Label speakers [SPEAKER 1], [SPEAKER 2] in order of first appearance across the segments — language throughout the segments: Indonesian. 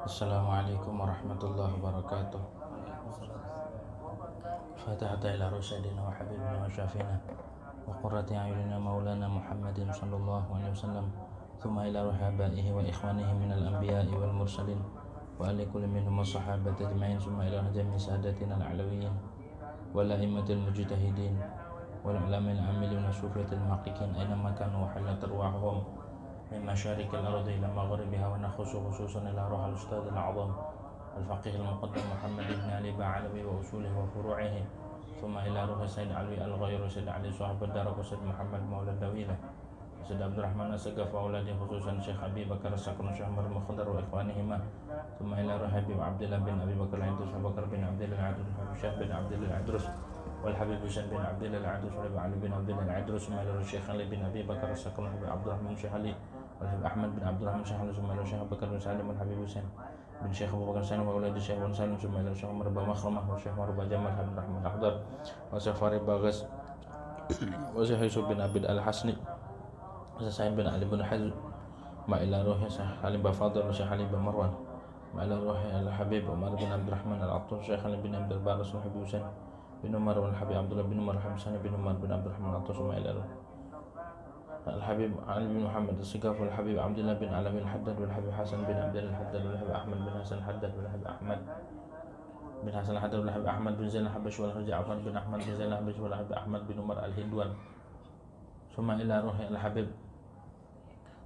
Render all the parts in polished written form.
[SPEAKER 1] Assalamualaikum warahmatullahi wabarakatuh. Fatihata ila rusyadina wa habibina wa syafina wa qurrati a'yunina maulana Muhammadin sallallahu alaihi wasallam. Thumma ila ruhi abaihi wa ikhwanihi minal anbiya'i wal mursalin wa ali kulli minhum as-sahabati ajma'in. Thumma ila jami' sadatina al-alawiyyin wal a'immatil mujtahidin wal ulama'il amilin wa sufiyatil muhaqqiqin aina ma kanu wa halat arwahum من مشارق الأرض إلى مغربها ونخص خصوصا إلى روح الأستاذ الأعظم الفقيه المقدم محمد بن علي بعلوي وأصوله وفروعه ثم إلى روح سيد علوي الغير سيد علي صاحب الدرب وسيد محمد مولى الدويلة سيد عبد الرحمن السقاف وأولاده خصوصا شيخ أبي بكر السكن شيخ عمر المخضر وإخوانهما ثم إلى روح حبيب عبد الله بن أبي بكر العدروس وبكر بن عبد الله العدروس وشيخ بن عبد الله العدروس والحبيب حسين بن عبد الله العدروس وابي علي بن عبد الله العدروس ثم إلى الشيخ علي بن أبي بكر السكن وابي عبد الرحمن الشيخ علي والحبيب أحمد بن عبد الرحمن الشيخ علي ثم إلى الشيخ بكر بن سالم والحبيب حسين بن شيخ أبو بكر سالم وأولاد الشيخ بن سالم ثم إلى الشيخ عمر بن مخرمة والشيخ مربى جمال بن الرحمن الأخضر والشيخ فاري باغس والشيخ يوسف بن عبد الحسني والشيخ سعيد بن علي بن حزم ما إلى روح الشيخ علي بن فاضل والشيخ علي بن مروان ما إلى روح الحبيب عمر بن عبد الرحمن العطوس والشيخ علي بن عبد البارس والحبيب حسين بن عمر والحبيب عبد الله بن عمر حسين بن عمر بن عبد الرحمن العطوس وما إلى روح الحبيب علي بن محمد السقاف والحبيب عبد الله بن علوي الحداد والحبيب حسن بن عبد الله الحداد والحبيب أحمد بن حسن الحداد والحبيب أحمد بن حسن الحداد والحبيب أحمد بن زين الحبش والحبيب جعفر بن أحمد بن زين الحبش والحبيب أحمد بن عمر الهندوان ثم إلى روح الحبيب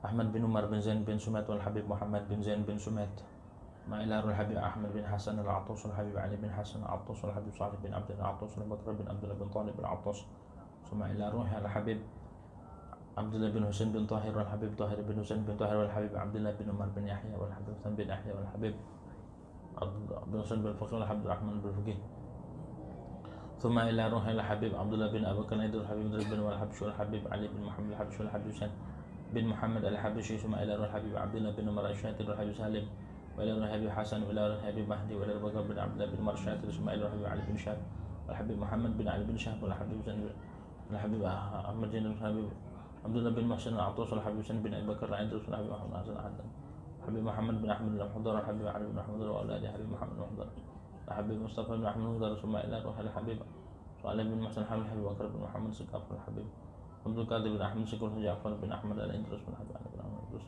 [SPEAKER 1] أحمد بن عمر بن زين بن سميت والحبيب محمد بن زين بن سميت ما إلى روح الحبيب أحمد بن حسن العطوس والحبيب علي بن حسن العطوس والحبيب صالح بن عبد الله العطوس والبكر بن عبد الله بن طالب العطوس ثم إلى روح الحبيب عبد الله بن حسين بن طاهر والحبيب طاهر بن حسين بن طاهر والحبيب عبد الله بن عمر بن يحيى والحبيب حسن بن يحيى والحبيب عبد الله بن فقيه والحبيب الرحمن بن فقيه ثم إلى روح الحبيب عبد الله بن أبي بكر والحبيب بن والحبش والحبيب علي بن محمد الحبش والحبيب حسين بن محمد الحبشي ثم إلى روح الحبيب عبد الله بن عمر الشاتر والحبيب سالم وإلى روح الحبيب حسن وإلى روح الحبيب مهدي وإلى روح بكر بن عبد الله بن عمر الشاتر ثم إلى روح الحبيب علي بن شهاب والحبيب محمد بن علي بن شهاب والحبيب حسين والحبيب أحمد زين والحبيب عبد الله بن محسن العطوس والحبيب حسين بن أبي بكر العدروس والحبيب محمد حسن الحداد الحبيب محمد بن أحمد بن محضر والحبيب علي بن محمد وأولاده الحبيب محمد بن محضر الحبيب مصطفى بن أحمد محضر ثم إلى روح الحبيب صالح بن محسن الحبيب الحبيب بكر بن محمد سقاف والحبيب عبد القادر بن أحمد سكر جعفر بن أحمد العدروس والحبيب علي بن أحمد العدروس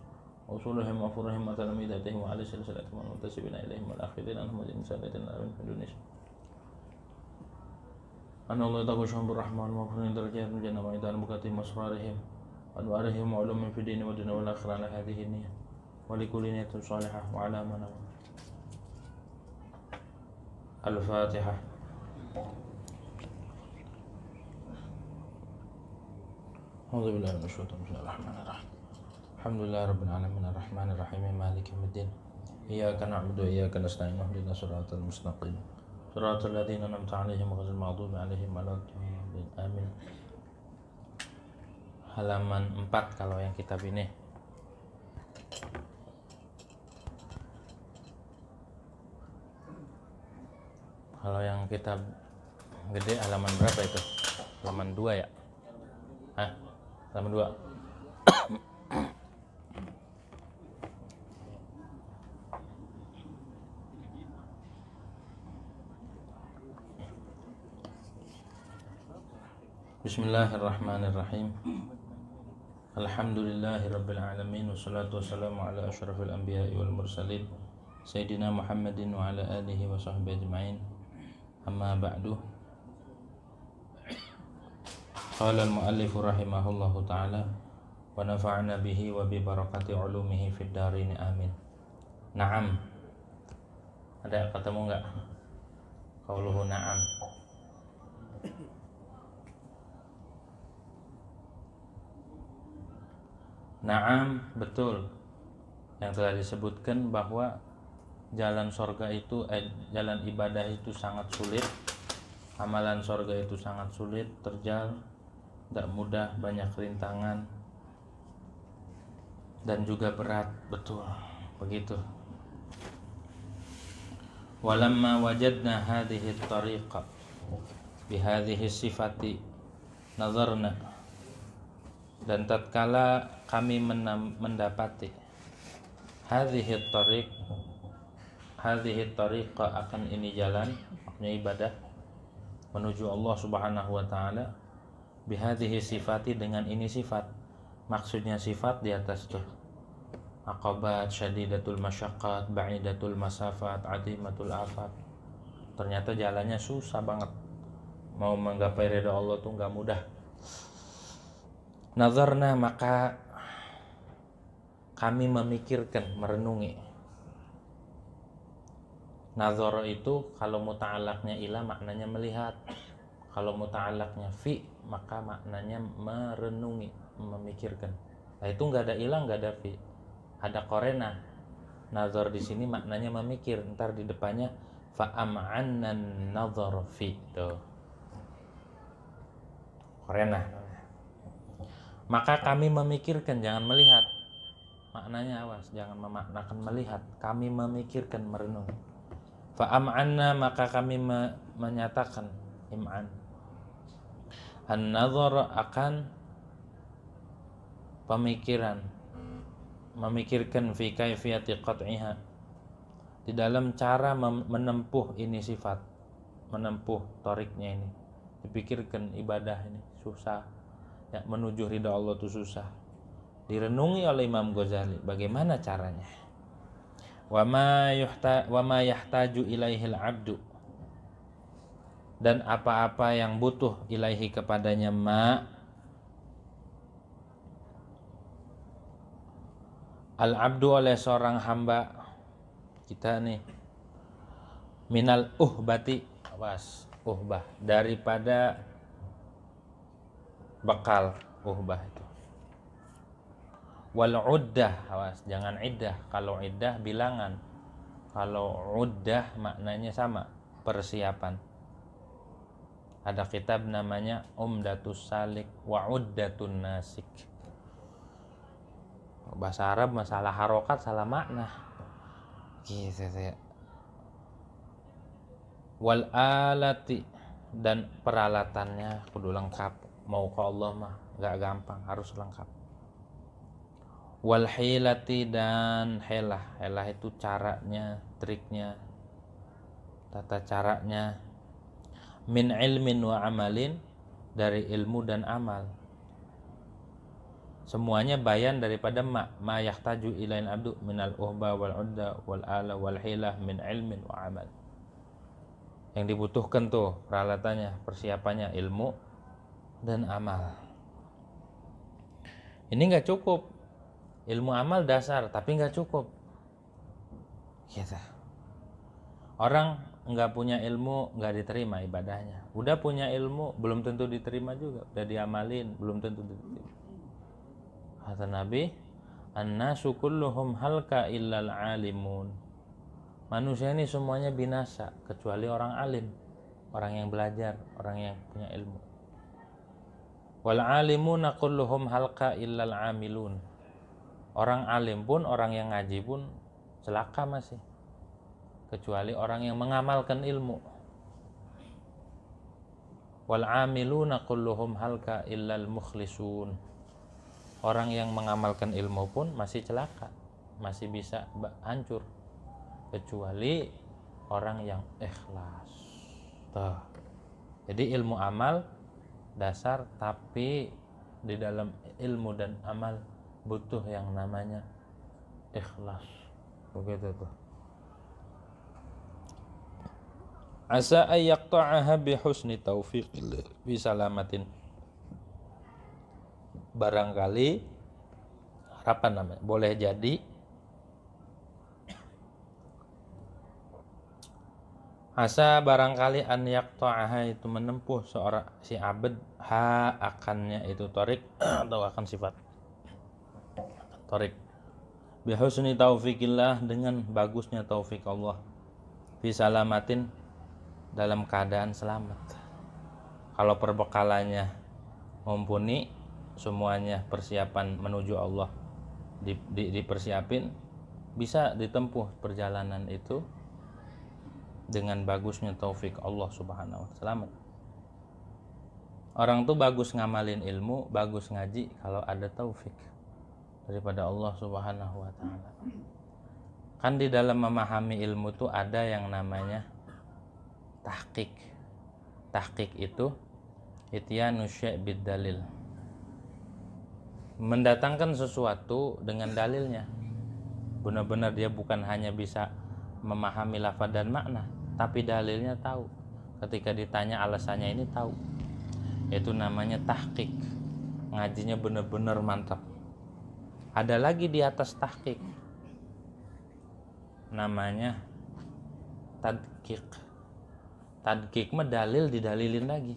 [SPEAKER 1] وصولهم وفورهم وتلاميذتهم وعلى سلسلتهم والمنتسبين إليهم والآخذين عنهم وجميع سادتنا من إندونيسيا أن الله يتقوا شهم بالرحمة والمغفرين درجات من جنة وإدان مكاتب أسرارهم وأنوارهم وعلوم في الدين والدنيا والآخرة على هذه النية ولكل نية صالحة وعلى من الفاتحة. أعوذ بالله من الشيطان بسم الله الرحمن الرحيم الحمد لله رب العالمين الرحمن الرحيم مالك يوم الدين إياك نعبد وإياك نستعين اهدنا الصراط المستقيم صراط الذين أنعمت عليهم غير المغضوب عليهم ولا الضالين آمين. Halaman 4 kalau yang kitab ini. Kalau yang kitab gede halaman berapa itu? Halaman 2 ya? Hah? Halaman 2. Bismillahirrahmanirrahim. Alhamdulillahi rabbil alamin wassalatu wassalamu ala asyrafil anbiya'i wal mursalin sayyidina Muhammadin wa ala alihi wa sahbihi ajma'in. Amma ba'du. Qala al-muallif rahimahullahu ta'ala wa nafa'na bihi wa bi barakati ulumihi fid darin amin. Na'am. Ada ketemu enggak? Qauluhu na'am. Naam, betul yang telah disebutkan bahwa jalan sorga itu jalan ibadah itu sangat sulit, amalan sorga itu sangat sulit, terjal, tidak mudah, banyak rintangan dan juga berat, betul begitu. Walamma wajadna hadhihi at-tariqa bihadhihi sifati nazarna, dan tatkala kami mendapati hadhihi at-tariq hadhihi tariqa, akan ini jalan, maksudnya ibadah menuju Allah Subhanahu wa taala, bihadhihi sifati, dengan ini sifat. Maksudnya sifat di atas tuh aqabat, syadidatul masyaqqat, ba'idatul masafat, azimatul afat. Ternyata jalannya susah banget. Mau menggapai ridha Allah tuh nggak mudah. Nazarna, maka kami memikirkan, merenungi. Nazar itu kalau muta'alaknya ila maknanya melihat. Kalau muta'alaknya fi maka maknanya merenungi, memikirkan. Nah itu nggak ada ila, nggak ada fi, ada korena. Nazar di sini maknanya memikir. Ntar di depannya fa'am'annan nazar fi, tuh korena. Maka kami memikirkan, jangan melihat. Maknanya awas, jangan memaknakan melihat. Kami memikirkan, merenung. Fa'am'anna, maka kami menyatakan, im'an, an-nazar, akan pemikiran, memikirkan fi kaifiyati qat'iha, di dalam cara menempuh ini sifat, menempuh toriknya ini. Dipikirkan ibadah ini susah ya, menuju ridha Allah itu susah. Direnungi oleh Imam Ghazali bagaimana caranya. Wa ma yahtaju ilaihil abdu, dan apa-apa yang butuh ilaihi kepadanya, ma al abdu, oleh seorang hamba kita nih, minal uhbati, awas, uhbah, daripada bekal, uhbah itu. Wal uddah, awas, jangan iddah. Kalau iddah bilangan, kalau uddah maknanya sama, persiapan. Ada kitab namanya Umdatus Salik wa Uddatun Nasik. Bahasa Arab masalah harokat salah makna gitu ya. Wal alati, dan peralatannya kudu lengkap. Mau ke Allah mah gak gampang, harus lengkap. Wal hilati, dan helah. Helah itu caranya, triknya, tata caranya. Min ilmin wa amalin, dari ilmu dan amal. Semuanya bayan daripada ma yahtaju ilain abdu minal uhba wal udda wal ala wal hilah min ilmin wa amal. Yang dibutuhkan tuh peralatannya, persiapannya, ilmu dan amal. Ini nggak cukup. Ilmu amal dasar, tapi nggak cukup. Gitu. Orang nggak punya ilmu nggak diterima ibadahnya. Udah punya ilmu belum tentu diterima juga. Udah diamalin belum tentu diterima. Kata Nabi, an-nasu kulluhum halka illal alimun. Manusia ini semuanya binasa kecuali orang alim, orang yang belajar, orang yang punya ilmu. Wal alimuna kulluhum halka illal amilun. Orang alim pun, orang yang ngaji pun celaka masih, kecuali orang yang mengamalkan ilmu. Wal amiluna kulluhum halka illal mukhlisun. Orang yang mengamalkan ilmu pun masih celaka, masih bisa hancur, kecuali orang yang ikhlas. Tuh. Jadi ilmu amal dasar, tapi di dalam ilmu dan amal butuh yang namanya ikhlas. Begitu tuh. Asa ayyaqta'aha bihusni taufiqillah bisalamatin. Barangkali harapan namanya, boleh jadi asa barangkali an yaqta'aha, itu menempuh seorang si abd ha akannya itu tarik atau akan sifat tarik bihusni taufiqillah, dengan bagusnya taufik Allah, bisalamatin, dalam keadaan selamat. Kalau perbekalannya mumpuni, semuanya persiapan menuju Allah dipersiapin, bisa ditempuh perjalanan itu dengan bagusnya taufik Allah Subhanahu wa ta'ala. Selamat. Orang tuh bagus ngamalin ilmu, bagus ngaji kalau ada taufik daripada Allah Subhanahu wa ta'ala. Kan di dalam memahami ilmu tuh ada yang namanya tahqiq. Tahqiq itu ityanu syai' bid dalil. Mendatangkan sesuatu dengan dalilnya. Benar-benar dia bukan hanya bisa memahami lafaz dan makna, tapi dalilnya tahu. Ketika ditanya alasannya ini tahu. Itu namanya tahqiq. Ngajinya benar-benar mantap. Ada lagi di atas tahqiq, namanya tadqiq. Tadqiq mah dalil didalilin lagi.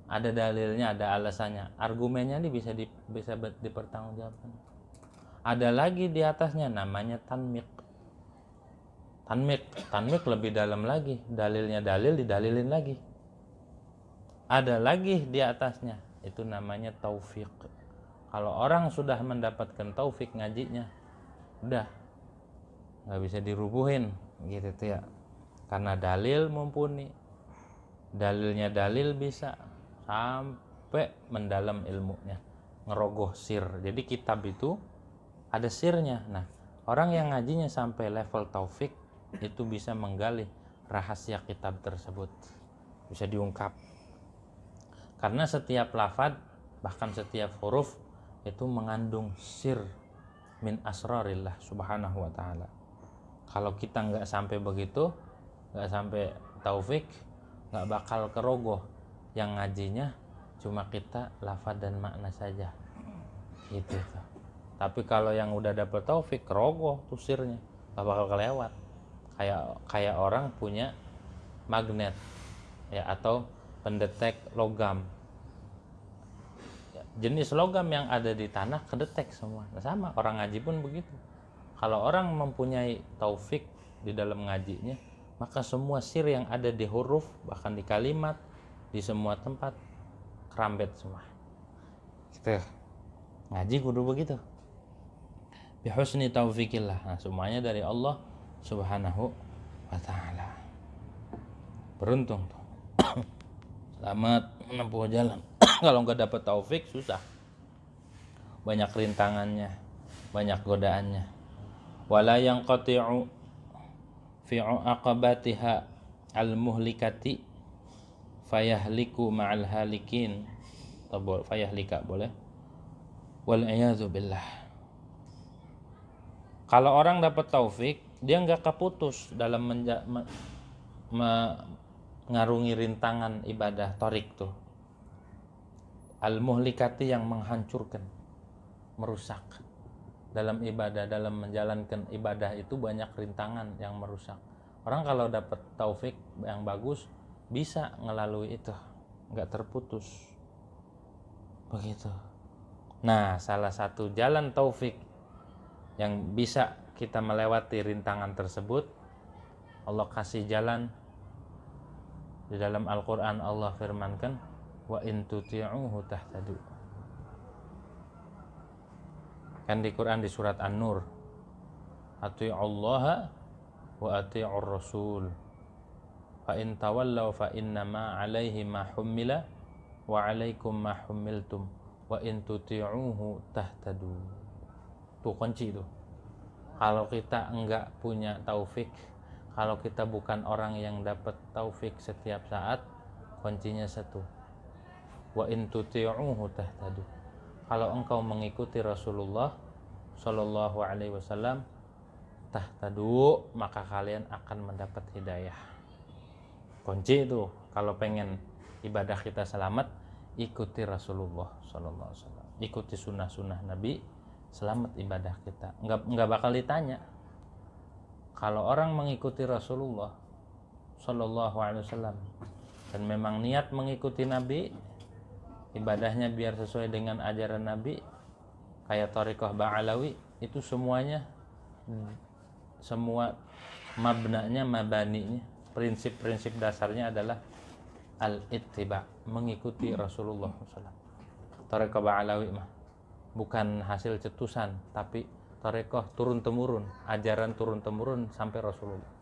[SPEAKER 1] Ada dalilnya, ada alasannya, argumennya ini bisa dipertanggungjawabkan. Ada lagi di atasnya namanya tanmiq. Tanmiq lebih dalam lagi, dalilnya dalil didalilin lagi. Ada lagi di atasnya, itu namanya taufiq. Kalau orang sudah mendapatkan taufik ngajinya, udah nggak bisa dirubuhin gitu tuh ya, karena dalil mumpuni, dalilnya dalil bisa sampai mendalam ilmunya, ngerogoh sir. Jadi kitab itu ada sirnya. Nah, orang yang ngajinya sampai level taufik itu bisa menggali rahasia kitab tersebut, bisa diungkap, karena setiap lafaz bahkan setiap huruf itu mengandung sir min asrarillah subhanahu wa ta'ala. Kalau kita nggak sampai begitu, nggak sampai taufik, nggak bakal kerogoh. Yang ngajinya cuma kita lafaz dan makna saja gitu. Tapi kalau yang udah dapet taufik, kerogoh tuh sirnya, nggak bakal kelewat. Kayak orang punya magnet ya, atau pendetek logam. Jenis logam yang ada di tanah kedetek semua. Nah, sama orang ngaji pun begitu. Kalau orang mempunyai taufik di dalam ngajinya, maka semua sir yang ada di huruf, bahkan di kalimat, di semua tempat kerambet semua. Gitu. Ngaji kudu begitu. Bihusni taufikillah. Nah, semuanya dari Allah Subhanahu wa ta'ala. Beruntung tuh. Selamat menempuh jalan. Kalau nggak dapat taufik susah, banyak rintangannya, banyak godaannya. Wala yanqati'u fi aqabatiha al-muhlikati fayahliku ma'al halikin. Fayahlika boleh. Wal a'yadzu billah. Kalau orang dapat taufik, dia nggak keputus dalam mengarungi rintangan ibadah tarik tuh. Al-muhlikati yang menghancurkan, merusak. Dalam ibadah, dalam menjalankan ibadah itu banyak rintangan yang merusak. Orang kalau dapat taufik yang bagus bisa ngelalui itu, nggak terputus. Begitu. Nah, salah satu jalan taufik yang bisa kita melewati rintangan tersebut, Allah kasih jalan. Di dalam Al-Quran Allah firmankan, wa in tuti'uhu tahtadu. Kan di Quran di surat An-Nur, ati'ullaha wa ati'ur rasul fa in tawallaw fa innama 'alaihi ma hummila wa 'alaikum ma hummiltum wa in tuti'uhu tahtadu. Tuh kunci itu. Kalau kita enggak punya taufik, kalau kita bukan orang yang dapat taufik setiap saat, kuncinya satu, wa in tuti'uhu tahtadu. Kalau engkau mengikuti Rasulullah Shallallahu Alaihi Wasallam, tahtadu, maka kalian akan mendapat hidayah. Kunci itu, kalau pengen ibadah kita selamat, ikuti Rasulullah Shallallahu Alaihi Wasallam, ikuti sunnah-sunnah Nabi, selamat ibadah kita. Enggak bakal ditanya. Kalau orang mengikuti Rasulullah Shallallahu Alaihi Wasallam dan memang niat mengikuti Nabi, ibadahnya biar sesuai dengan ajaran Nabi, kayak thariqah Ba'alawi, itu semuanya, semua mabnanya, mabaninya, prinsip-prinsip dasarnya adalah al-ittiba, mengikuti Rasulullah SAW. Thariqah Ba'alawi mah bukan hasil cetusan, tapi thariqah turun-temurun, ajaran turun-temurun sampai Rasulullah.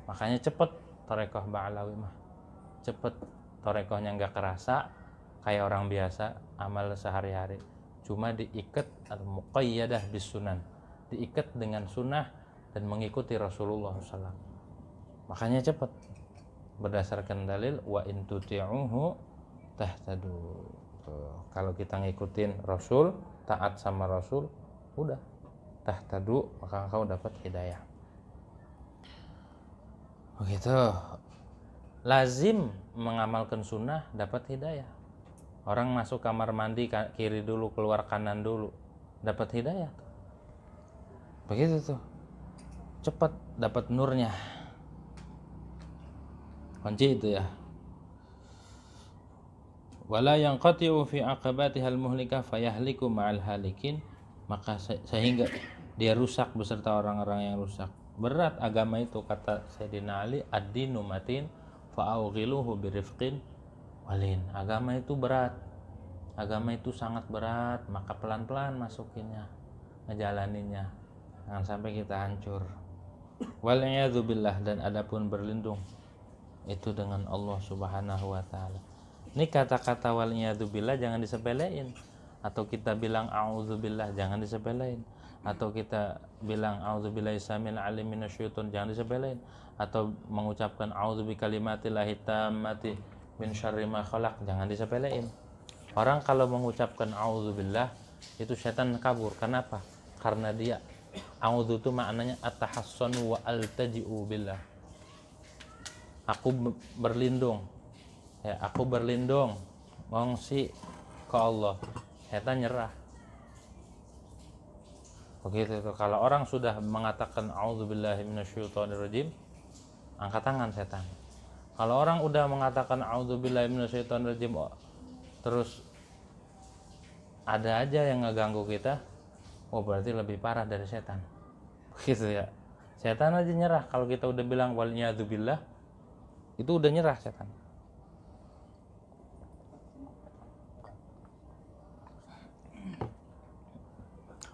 [SPEAKER 1] Makanya cepet thariqah Ba'alawi mah, cepet. Thariqahnya nggak kerasa, kayak orang biasa, amal sehari-hari, cuma diikat al-muqayyadah bis sunan, diikat dengan sunnah dan mengikuti Rasulullah SAW. Makanya cepat. Berdasarkan dalil wa in tuti'uhu tahtadu. Kalau kita ngikutin Rasul, taat sama Rasul, udah tahtadu, maka engkau dapat hidayah. Begitu. Lazim mengamalkan sunnah dapat hidayah. Orang masuk kamar mandi kiri dulu, keluar kanan dulu, dapat hidayah. Begitu tuh. Cepat dapat nurnya. Kunci itu ya. Wala yanqati'u fi aqabatiha al-muhlikah fayahliku ma'al halikin, maka sehingga dia rusak beserta orang-orang yang rusak. Berat agama itu, kata Sayyidina Ali, ad-dinu matin fa'awghiluhu birifqin walin. Agama itu berat. Agama itu sangat berat, maka pelan-pelan masukinnya, ngejalaninnya. Jangan sampai kita hancur. Wal'iyadzubillah, dan adapun berlindung itu dengan Allah Subhanahu wa taala. Ini kata-kata wal'iyadzubillah jangan disepelein. Atau kita bilang a'udzubillah, jangan disepelein. Atau kita bilang a'udzubillahi samil alim minasyaiton, jangan disepelein. Atau mengucapkan a'udzubikalimatillahi tammati min syarri ma khalaq, jangan disepelein. Orang kalau mengucapkan a'udzubillah itu setan kabur. Kenapa? Karena dia a'udzu itu maknanya atahassanu wa altaji'u billah. Aku berlindung. Ya, aku berlindung ngongsi ke Allah. Setan nyerah. Begitu itu. Kalau orang sudah mengatakan a'udzubillahi minasyaitonirrajim, angkat tangan setan. Kalau orang udah mengatakan a'udzubillahi minasyaitonirrajim, terus ada aja yang ngeganggu kita, oh berarti lebih parah dari setan. Begitu ya. Setan aja nyerah kalau kita udah bilang wal'iyadzubillah, itu udah nyerah setan.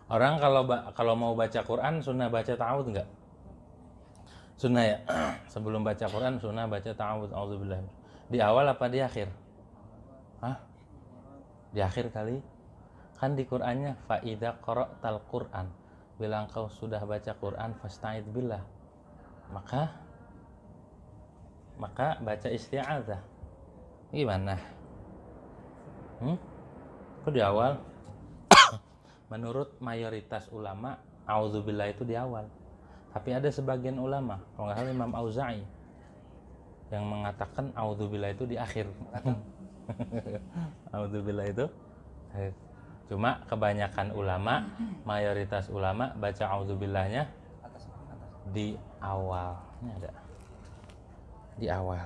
[SPEAKER 1] Orang kalau mau baca Quran, sunnah baca ta'awudz enggak? Sunnah ya. Sebelum baca Quran, sunnah baca ta'awudz, auzubillah. Di awal apa di akhir? Hah? Di akhir kali. Kan di Qur'annya fa idza qara'tal Qur'an, bila engkau sudah baca Quran fasta'id billah, maka baca isti'adzah. Gimana? Kok di awal? Menurut mayoritas ulama, auzubillah itu di awal. Tapi ada sebagian ulama, kalau nggak salah Imam Auza'i, yang mengatakan auzubillah itu di akhir. Auzubillah itu cuma kebanyakan ulama, mayoritas ulama baca auzubillahnya di awal. Ini ada di awal.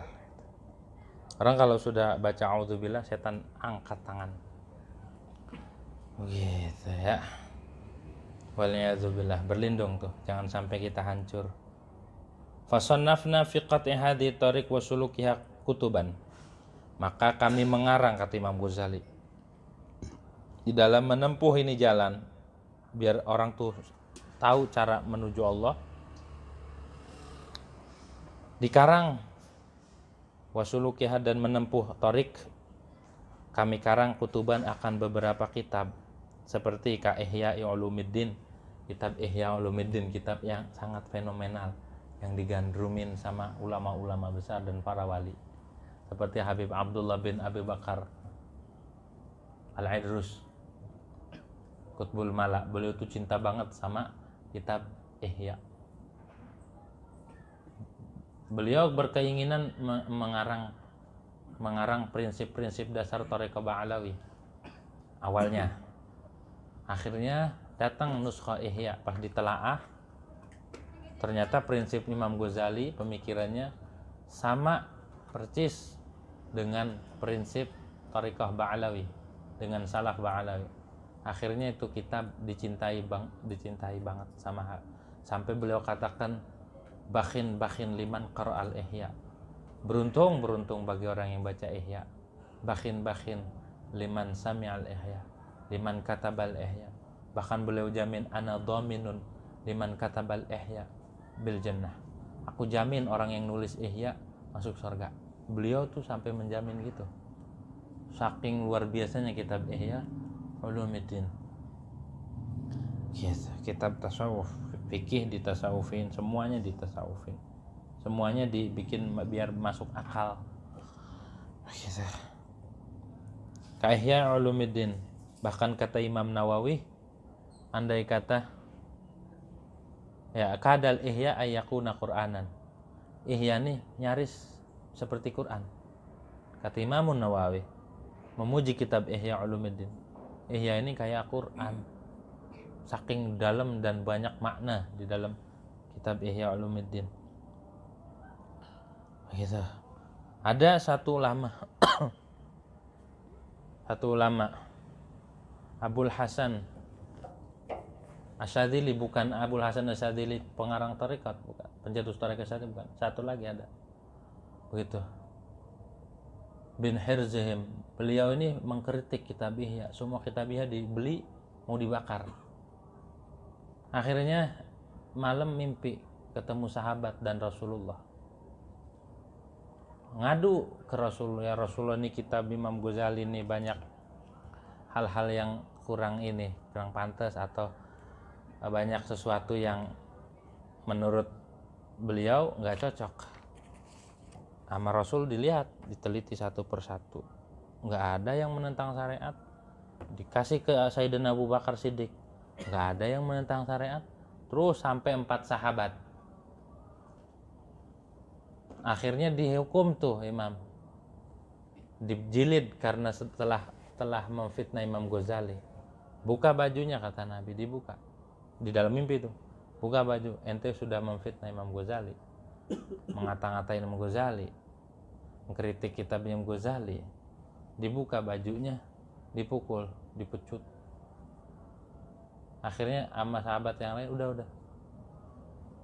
[SPEAKER 1] Orang kalau sudah baca auzubillah, setan angkat tangan. Begitu ya. Wal'iyadzubillah, berlindung tuh, jangan sampai kita hancur. Fasannafna fi qat'i hadhihi tariq wa sulukiha kutuban. Maka kami mengarang, kata Imam Ghazali, di dalam menempuh ini jalan, biar orang tuh tahu cara menuju Allah, dikarang wasulukiha, dan menempuh tarik, kami karang kutuban akan beberapa kitab, seperti ka Ihya Ulumuddin, kitab Ihya Ulumuddin, kitab yang sangat fenomenal, yang digandrumin sama ulama-ulama besar dan para wali, seperti Habib Abdullah bin Abi Bakar Al-Idrus Qutbul Mala. Beliau tuh cinta banget sama kitab Ihya. Beliau berkeinginan mengarang prinsip-prinsip dasar Thariqah Ba'alawi awalnya. Akhirnya datang nuskha Ihya, pas ditelaah ternyata prinsip Imam Ghazali, pemikirannya sama persis dengan prinsip Thariqah Ba'alawi, dengan salaf Ba'alawi. Akhirnya itu kitab dicintai banget sampai beliau katakan bakhin liman qara'al Ihya. Beruntung bagi orang yang baca Ihya. Bakhin liman sami'al Ihya, liman katabal Ihya. Bahkan beliau jamin ana dhaminun liman katabal Ihya bil jannah. Aku jamin orang yang nulis Ihya masuk surga. Beliau tuh sampai menjamin gitu. Saking luar biasanya kitab Ihya Ulumuddin. Kitab tasawuf fikih ditasawufin, semuanya ditasawufin, semuanya dibikin biar masuk akal. Gitu. Ka Ihya Ulumuddin, bahkan kata Imam Nawawi, andai kata ya kadal ihya ayyakuna Qur'anan, ihya nih nyaris seperti Quran. Kata Imam Nawawi memuji kitab Ihya Ulumuddin, ihya ini kayak Quran, saking dalam dan banyak makna di dalam kitab Ihya Ulumuddin. Gitu. Ada satu ulama Abul Hasan Asyadzili, bukan Abul Hasan Asyadzili pengarang tarekat, bukan pencetus tarekat Asyadzili, bukan, satu lagi ada begitu, bin Hirzihim. Beliau ini mengkritik kitab Ihya, semua kitab Ihya dibeli mau dibakar. Akhirnya malam mimpi ketemu sahabat dan Rasulullah, ngadu ke Rasulullah, ya Rasulullah, ini kitab Imam Ghazali ini banyak hal-hal yang kurang pantas, atau banyak sesuatu yang menurut beliau nggak cocok sama Rasul. Dilihat, diteliti satu persatu, nggak ada yang menentang syariat. Dikasih ke Sayyidina Abu Bakar Siddiq, nggak ada yang menentang syariat. Terus sampai 4 sahabat. Akhirnya dihukum tuh imam, dijilid karena telah memfitnah Imam Ghazali. Buka bajunya, kata Nabi, dibuka di dalam mimpi tuh, buka baju, ente sudah memfitnah Imam Ghazali, mengata-ngatain Imam Ghazali, mengkritik kitab Imam Ghazali. Dibuka bajunya, dipukul, dipecut. Akhirnya sama sahabat yang lain, udah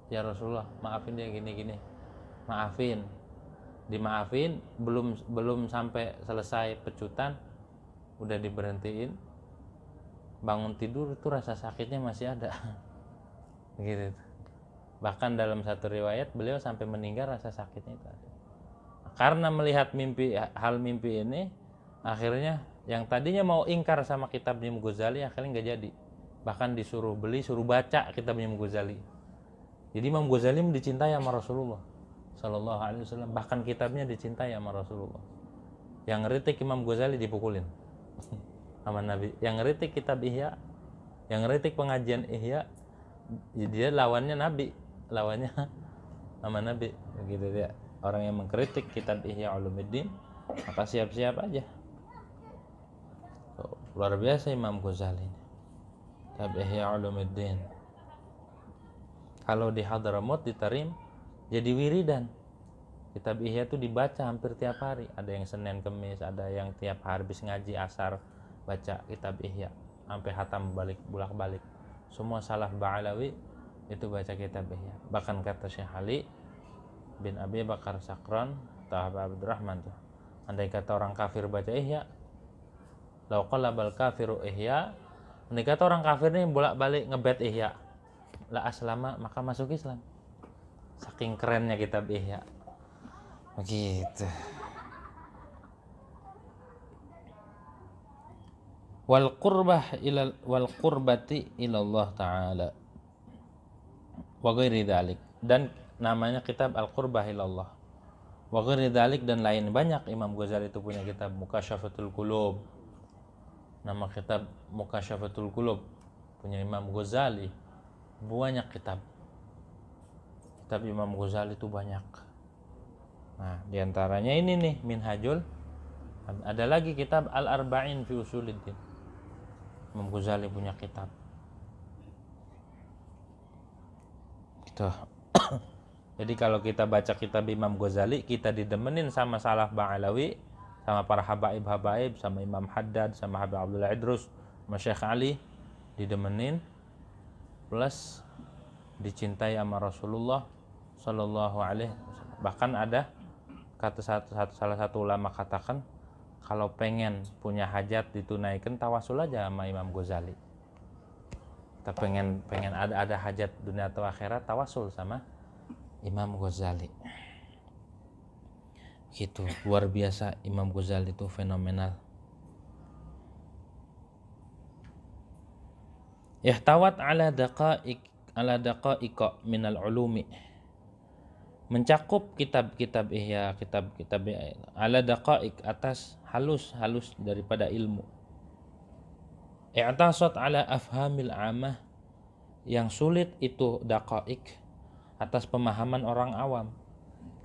[SPEAKER 1] ya Rasulullah, maafin dia gini-gini, maafin. Dimaafin, belum sampai selesai pecutan udah diberhentiin. Bangun tidur itu rasa sakitnya masih ada gitu. Bahkan dalam satu riwayat beliau sampai meninggal rasa sakitnya itu ada. Karena melihat hal mimpi ini, akhirnya yang tadinya mau ingkar sama kitab Imam Ghazali akhirnya nggak jadi. Bahkan disuruh beli, suruh baca kitab Imam Ghazali. Jadi Imam Ghazali dicintai sama Rasulullah Sallallahu Alaihi Wasallam, bahkan kitabnya dicintai sama Rasulullah. Yang ngeritik Imam Ghazali dipukulin sama Nabi. Yang ngeritik kitab Ihya, yang ngeritik pengajian Ihya, dia lawannya Nabi, lawannya sama Nabi. Begitu dia. Orang yang mengkritik kitab Ihya Ulumuddin, maka siap-siap aja. Luar biasa Imam Ghazali. Kitab Ihya Ulumuddin. Kalau di Hadramaut di Tarim jadi wiridan. Kitab Ihya itu dibaca hampir tiap hari. Ada yang Senin Kemis, ada yang tiap hari habis ngaji asar baca kitab Ihya sampai hatam bolak-balik. Semua salaf Ba'alawi itu baca kitab Ihya. Bahkan kata Syekh Ali bin Abi Bakar Sakran, Tahabah Abdurrahman tuh, andai kata orang kafir baca Ihya, lau qalabal kafiru Ihya, andai kata orang kafir ini bolak-balik ngebet Ihya, la aslama, maka masuk Islam. Saking kerennya kitab Ihya. Begitu. Wal qurbati ila Allah taala wa ghairi dzalik, dan namanya kitab Al-Qurbah ila Allah wa ghairi dzalik, dan lain banyak. Imam Ghazali itu punya kitab Mukasyafatul Qulub. Nama kitab Mukasyafatul Qulub punya Imam Ghazali. Banyak kitab Imam Ghazali itu banyak. Nah, diantaranya ini nih Minhajul. Ada lagi kitab Al-Arba'in fi Usuluddin. Imam Ghazali punya kitab. Gitu. Jadi kalau kita baca kitab Imam Ghazali, kita didemenin sama salaf Ba'alawi, sama para habaib, sama Imam Haddad, sama Habib Abdullah Idrus, sama Syekh Ali, didemenin, plus dicintai sama Rasulullah Sallallahu Alaihi Wasallam. Bahkan ada salah satu ulama katakan, kalau pengen punya hajat ditunaikan, tawasul aja sama Imam Ghazali. Kita pengen ada hajat dunia atau akhirat, tawasul sama Imam Ghazali. Gitu, luar biasa Imam Ghazali itu, fenomenal. Yahtawat ala daqa'iq ala daqa'iqa minal ulumi, mencakup kitab-kitab ihya, kitab-kitab ala daqa'iq, atas halus-halus daripada ilmu. I'tasat ala afhamil amah, yang sulit itu daqa'iq atas pemahaman orang awam.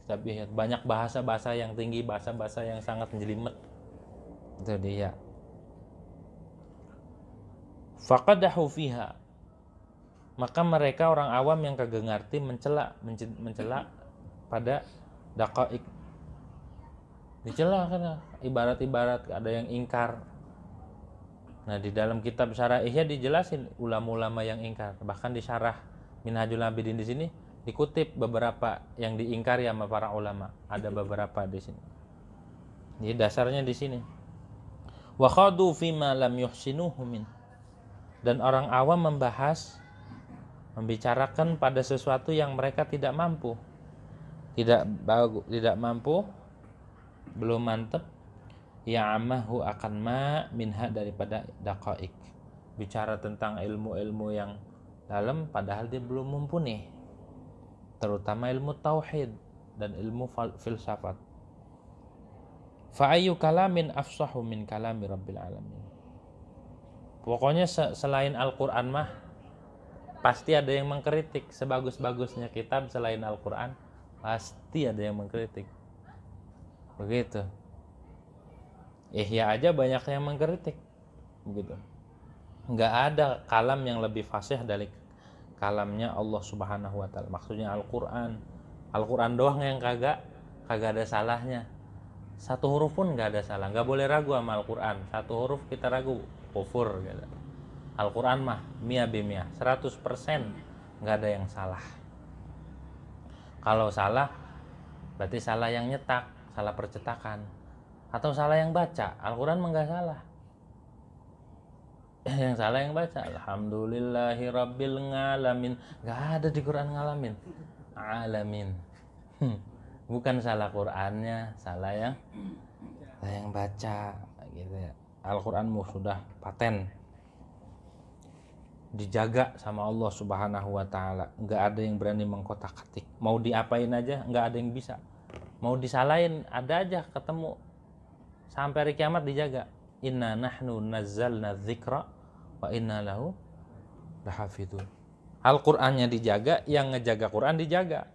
[SPEAKER 1] Kitab ihya banyak bahasa-bahasa yang tinggi, bahasa-bahasa yang sangat jelimet. Itu dia. Faqadahu fiha, maka mereka orang awam yang kagak ngerti mencela pada daqa'iq. Dicela karena ibarat-ibarat ada yang ingkar. Nah, di dalam kitab Syarah Ihya dijelasin ulama-ulama yang ingkar. Bahkan di Syarah Minhajul Abidin di sini dikutip beberapa yang diingkari sama para ulama. Ada beberapa di sini. Jadi dasarnya di sini. Wa khadu fima lam yuhsinuhu min. Dan orang awam membicarakan pada sesuatu yang mereka tidak mampu. Tidak mampu, belum mantap. Ya'amahu akan minha daripada daqa'iq. Bicara tentang ilmu-ilmu yang dalam padahal dia belum mumpuni, terutama ilmu tauhid dan ilmu filsafat. Fa'ayu kalamin afsahu min kalami rabbil alamin. Pokoknya selain Al-Quran mah pasti ada yang mengkritik. Sebagus-bagusnya kitab selain Al-Quran pasti ada yang mengkritik. Begitu. Ihya aja banyak yang mengkritik, begitu. Nggak ada kalam yang lebih fasih dari kalamnya Allah Subhanahu Wa Taala. Maksudnya Al-Quran. Al-Quran doang yang kagak ada salahnya. Satu huruf pun nggak ada salah. Nggak boleh ragu sama Al-Quran. Satu huruf kita ragu, kufur. Gitu. Al-Quran mah mia bimia, 100% nggak ada yang salah. Kalau salah, berarti salah yang nyetak, salah percetakan. Atau salah yang baca. Al-Quran mah nggak salah. Yang salah yang baca. Alhamdulillahi rabbil ngalamin. Nggak ada di Quran ngalamin. Alamin. Bukan salah Qurannya, salah yang baca. Gitu ya. Al-Quran sudah paten. Dijaga sama Allah Subhanahu Wa Taala. Nggak ada yang berani mengkotak-katik. Mau diapain aja, nggak ada yang bisa. Mau disalahin, ada aja ketemu. Sampai hari kiamat dijaga. Inna nahnu nazzalna dzikra wa inna lahu lahafidun. Al-Qur'annya dijaga, yang ngejaga Quran dijaga.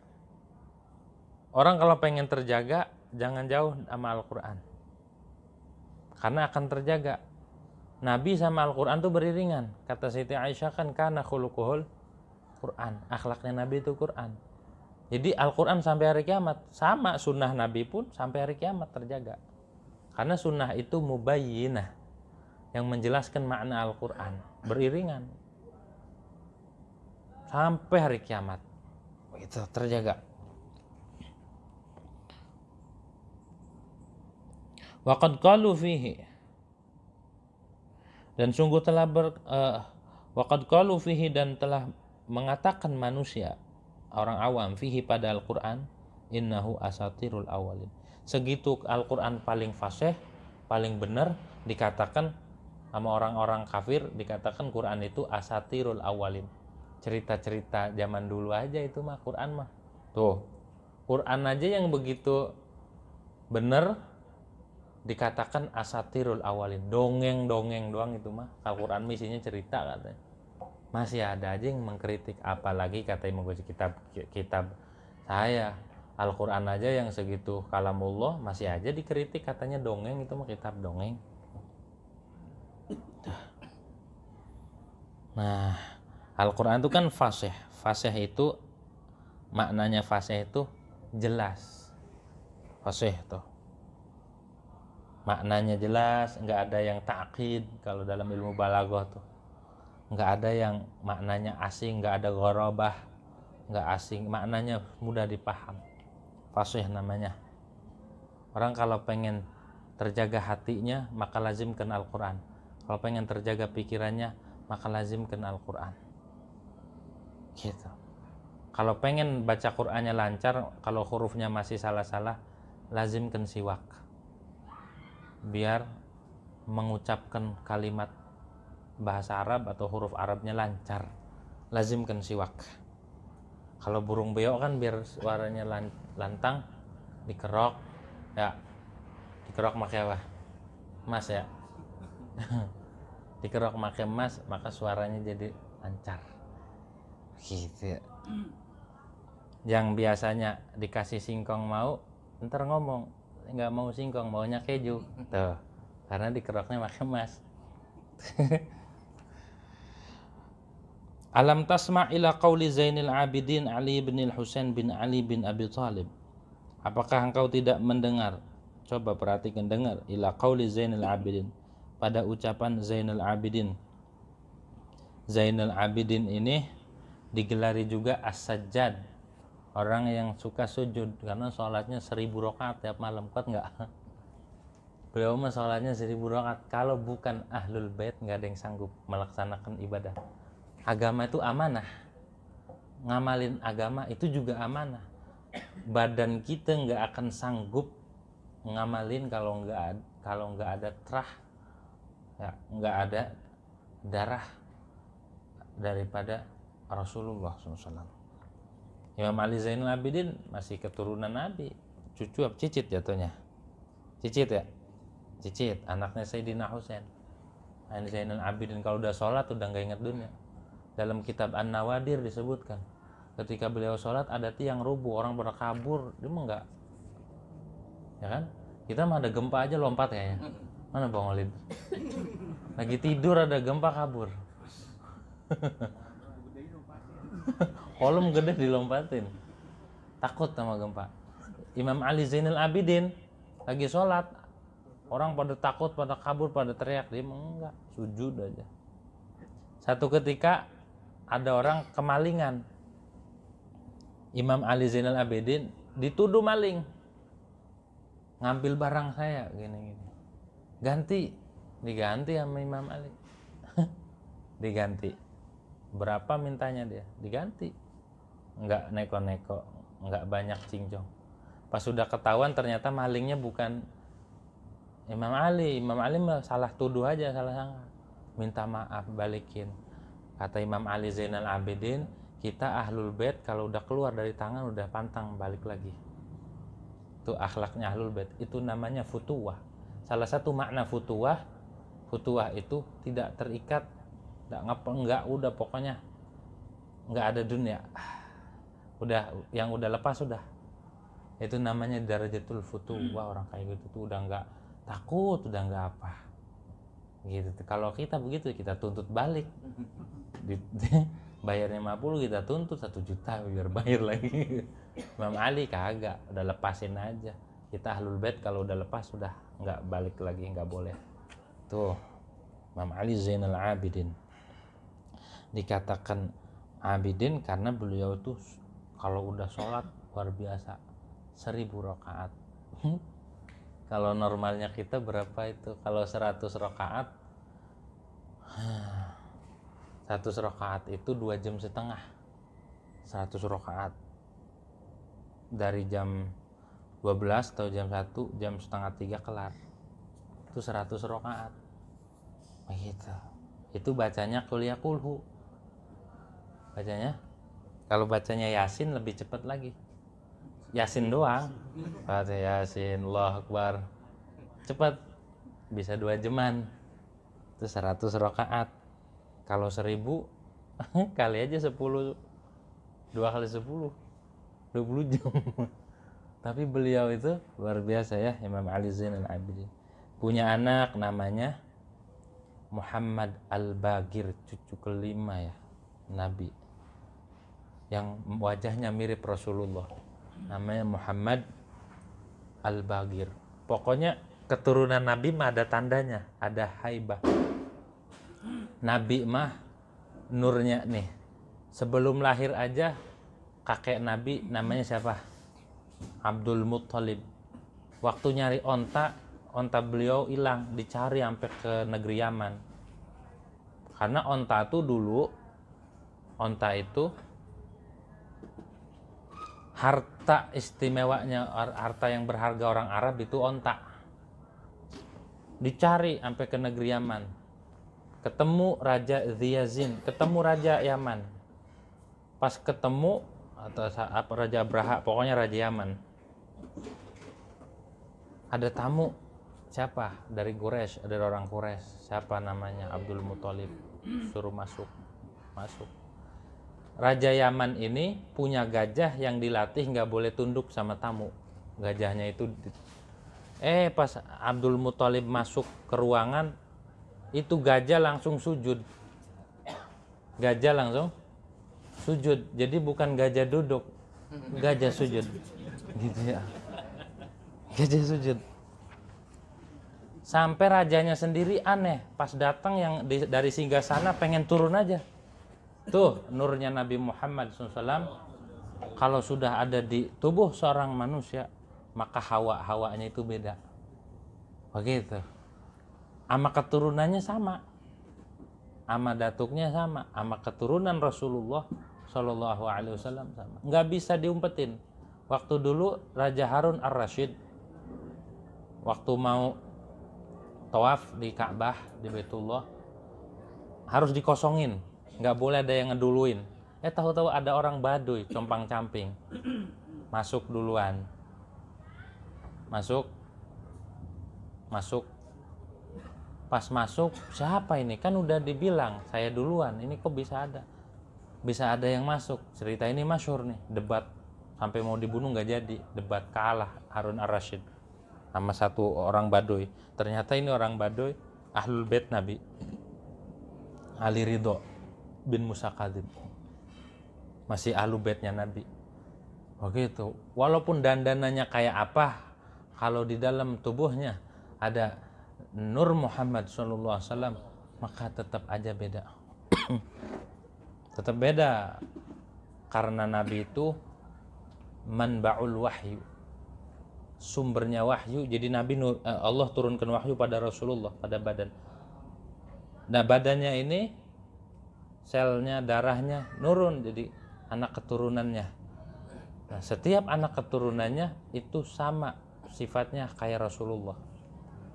[SPEAKER 1] Orang kalau pengen terjaga, jangan jauh sama Al-Qur'an. Karena akan terjaga. Nabi sama Al-Qur'an tuh beriringan. Kata Siti Aisyah kan kana khuluquhul Qur'an. Akhlaknya Nabi itu Qur'an. Jadi Al-Qur'an sampai hari kiamat. Sama sunnah Nabi pun sampai hari kiamat terjaga. Karena sunnah itu mubayyinah, yang menjelaskan makna Al-Quran, beriringan sampai hari kiamat. Itu terjaga. Wa qad qalu fihi, dan sungguh telah wa qad qalu fihi, dan telah mengatakan manusia, orang awam, fihi pada Al-Quran, innahu asatirul awalin. Segitu Al-Quran paling fasih, paling benar, dikatakan sama orang-orang kafir, dikatakan Quran itu asatirul awalin. Cerita-cerita zaman dulu aja itu mah Quran mah. Tuh, Quran aja yang begitu benar dikatakan asatirul awalin. Dongeng-dongeng doang itu mah. Al-Quran isinya cerita katanya. Masih ada aja yang mengkritik, apalagi kata Imam Ghazali kitab saya. Al-Quran aja yang segitu kalamullah masih aja dikritik, katanya dongeng, itu mah kitab dongeng. Nah, Al-Quran itu kan fasih. Fasih itu maknanya, fasih itu jelas. Fasih tuh maknanya jelas, nggak ada yang ta'qid. Kalau dalam ilmu balaghah tuh nggak ada yang maknanya asing, nggak ada gharabah, nggak asing, maknanya mudah dipaham. Fasih namanya. Orang kalau pengen terjaga hatinya, maka lazimkan Al-Quran. Kalau pengen terjaga pikirannya, maka lazimkan Al-Quran. Gitu. Kalau pengen baca Qurannya lancar, kalau hurufnya masih salah-salah, lazimkan siwak. Biar mengucapkan kalimat bahasa Arab atau huruf Arabnya lancar. lazimkan siwak. Kalau burung beo kan biar suaranya lantang, dikerok ya, dikerok pakai apa? Emas ya. Dikerok pakai emas, maka suaranya jadi lancar gitu ya. Yang biasanya dikasih singkong mau, ntar ngomong nggak mau singkong, maunya keju tuh, karena dikeroknya pakai emas. Alam tasma' ila qauli Zainil Abidin Ali bin Husain bin Ali bin Abi Thalib. Apakah engkau tidak mendengar? Coba perhatikan, dengar. Ila qauli Zainil Abidin, pada ucapan Zainal Abidin. Zainal Abidin ini digelari juga As-Sajjad, orang yang suka sujud, karena sholatnya 1000 rakaat tiap malam. Kuat nggak? Beliau mah sholatnya 1000 rakaat. Kalau bukan ahlul bait nggak ada yang sanggup melaksanakan ibadah. Agama itu amanah, ngamalin agama itu juga amanah. Badan kita nggak akan sanggup ngamalin kalau nggak ada terah, ya, nggak ada darah daripada Rasulullah SAW. Imam Ali Zainul Abidin masih keturunan Nabi, cucu apa cicit jatuhnya? Cicit ya, cicit anaknya Sayyidina Husain. Ali Zainul Abidin kalau udah sholat udah nggak ingat dunia. Dalam kitab An-Nawadir disebutkan, ketika beliau sholat ada tiang rubuh, orang pada kabur, dia mah enggak, ya kan? Kita mah ada gempa aja lompat kayaknya. Mana Bang Olid? Lagi tidur ada gempa kabur. Kolom gede dilompatin, takut sama gempa. Imam Ali Zainal Abidin lagi sholat, orang pada takut, pada kabur, pada teriak, dia mah enggak, sujud aja. Satu ketika ada orang kemalingan. Imam Ali Zainal Abidin dituduh maling, ngambil barang saya gini. Diganti sama Imam Ali. Diganti. Berapa mintanya dia? Diganti. Enggak neko-neko, enggak banyak cincong. Pas sudah ketahuan ternyata malingnya bukan Imam Ali. Imam Ali mah salah tuduh aja, salah sangka. Minta maaf, balikin. Kata Imam Ali Zainal Abidin, kita ahlul bait kalau udah keluar dari tangan udah pantang balik lagi. Itu akhlaknya ahlul bait, itu namanya futuwah. Salah satu makna futuwah itu tidak terikat, enggak udah pokoknya enggak ada dunia. Udah yang udah lepas sudah. Itu namanya darajatul futuwah. Orang kayak gitu tuh udah enggak takut, udah enggak apa. Gitu. Kalau kita begitu kita tuntut balik. Bayarnya 50 kita tuntut 1 juta biar bayar lagi. Imam Ali kagak, udah lepasin aja. Kita ahlul bait kalau udah lepas sudah nggak balik lagi, nggak boleh. Tuh Imam Ali Zainal Abidin dikatakan Abidin karena beliau tuh kalau udah sholat luar biasa, 1000 rakaat. Kalau normalnya kita berapa itu? Kalau 100 rakaat 100 rakaat itu 2,5 jam. 100 rakaat dari jam 12 atau jam 1, jam setengah 3 kelar. Itu 100 rakaat. Begitu. Itu bacanya kuliah kulhu. Bacanya. Kalau bacanya Yasin lebih cepat lagi. Yasin doang. Baca Yasin, Allahu Akbar. Cepat. Bisa 2 jaman. Itu 100 rakaat. Kalau 1000 kali aja 10, 2 kali 10 20 jam. Tapi beliau itu luar biasa ya, Imam Ali Zainal Abidin. Punya anak namanya Muhammad Al-Bagir, cucu kelima ya Nabi, yang wajahnya mirip Rasulullah. Namanya Muhammad Al-Bagir. Pokoknya keturunan Nabi mah ada tandanya, ada haibah. Nabi mah nurnya nih. Sebelum lahir aja kakek Nabi namanya siapa? Abdul Muttalib. Waktu nyari onta beliau hilang, dicari sampai ke negeri Yaman. Karena onta itu harta istimewanya, harta yang berharga orang Arab itu onta. Dicari sampai ke negeri Yaman. Ketemu Raja Ziyazin, ketemu Raja Yaman. Pas ketemu atau apa Raja Abraha, pokoknya Raja Yaman, ada tamu siapa dari Quraisy, ada orang Quraisy, siapa namanya Abdul Muthalib, suruh masuk. Raja Yaman ini punya gajah yang dilatih nggak boleh tunduk sama tamu. Gajahnya itu pas Abdul Muthalib masuk ke ruangan, itu gajah langsung sujud. Jadi bukan gajah duduk, gajah sujud gitu ya, gajah sujud. Sampai rajanya sendiri aneh, pas datang yang dari singgasana pengen turun aja. Tuh nurnya Nabi Muhammad SAW, kalau sudah ada di tubuh seorang manusia, maka hawanya itu beda. Begitu. Sama keturunannya sama, sama datuknya sama, sama keturunan Rasulullah Shallallahu Alaihi Wasallam sama. Nggak bisa diumpetin. Waktu dulu Raja Harun Ar-Rasyid, waktu mau tawaf di Ka'bah, di Baitullah, harus dikosongin, nggak boleh ada yang ngeduluin. Tahu-tahu ada orang Baduy compang-camping masuk duluan, masuk. Pas masuk, siapa ini? Kan udah dibilang saya duluan, ini kok bisa ada yang masuk. Cerita ini masyhur nih, debat sampai mau dibunuh nggak jadi, debat kalah Harun Ar-Rasyid sama satu orang Baduy. Ternyata ini orang Baduy Ahlul Bait Nabi, Ali Ridho bin Musa Kadzib, masih Ahlul Baitnya Nabi. Begitu. Walaupun dandanannya kayak apa, kalau di dalam tubuhnya ada Nur Muhammad SAW, maka tetap aja beda. Tetap beda, karena Nabi itu manba'ul wahyu, sumbernya wahyu. Jadi Nabi, Allah turunkan wahyu pada Rasulullah, pada badan. Nah badannya ini, selnya, darahnya nurun jadi anak keturunannya. Nah setiap anak keturunannya itu sama sifatnya kayak Rasulullah.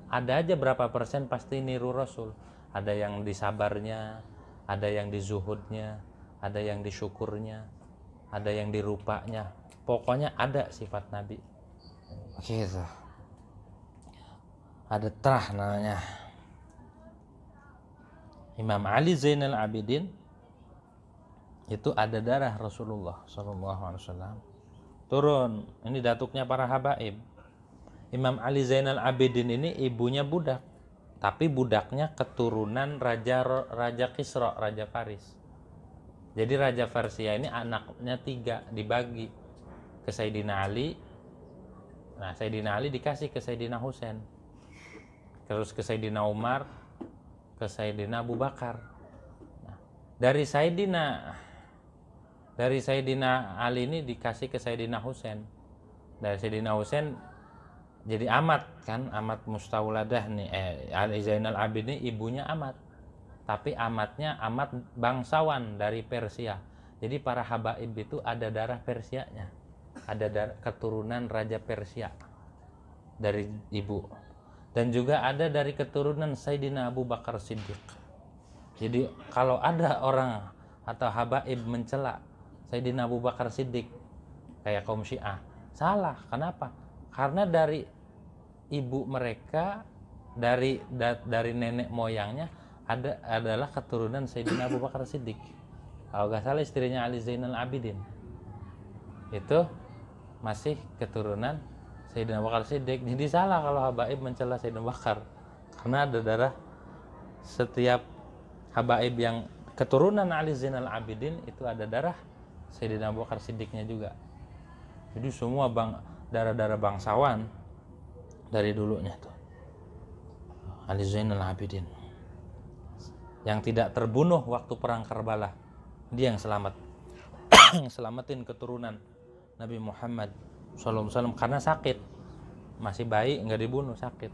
[SPEAKER 1] Ada aja berapa persen pasti niru Rasul. Ada yang di sabarnya, ada yang di zuhudnya, ada yang di syukurnya, ada yang di rupanya. Pokoknya ada sifat Nabi. Gitu. Ada terah namanya. Imam Ali Zainal Abidin itu ada darah Rasulullah SAW. Turun. Ini datuknya para habaib. Imam Ali Zainal Abidin ini ibunya budak, tapi budaknya keturunan Raja Kisra, Raja Faris. Jadi Raja Persia ini anaknya 3, dibagi ke Sayyidina Ali. Nah Sayyidina Ali dikasih ke Sayyidina Husain, terus ke Sayyidina Umar, ke Sayyidina Abu Bakar. Nah, dari Sayyidina Ali ini dikasih ke Sayyidina Husain. Dari Sayyidina Husain jadi amat kan, amat Mustauladah nih. Ali Zainal Abidin ini ibunya amat, tapi amatnya amat bangsawan dari Persia. Jadi para habaib itu ada darah Persianya, ada darah keturunan Raja Persia dari ibu, dan juga ada dari keturunan Sayyidina Abu Bakar Siddiq. Jadi kalau ada orang atau habaib mencela Sayyidina Abu Bakar Siddiq kayak kaum Syiah, salah. Kenapa? Karena dari ibu mereka, dari nenek moyangnya adalah keturunan Sayyidina Abu Bakar Siddiq. Kalau gak salah istrinya Ali Zainal Abidin itu masih keturunan Sayyidina Abu Bakar Siddiq. Jadi salah kalau habaib mencela Sayyidina Abu Bakar, karena ada darah setiap habaib yang keturunan Ali Zainal Abidin itu ada darah Sayyidina Abu Bakar Siddiqnya juga. Jadi semua darah-darah bangsawan dari dulunya tuh Ali Zainal Abidin yang tidak terbunuh waktu perang Karbala, dia yang selamat. Selamatin keturunan Nabi Muhammad SAW karena sakit, masih bayi, nggak dibunuh, sakit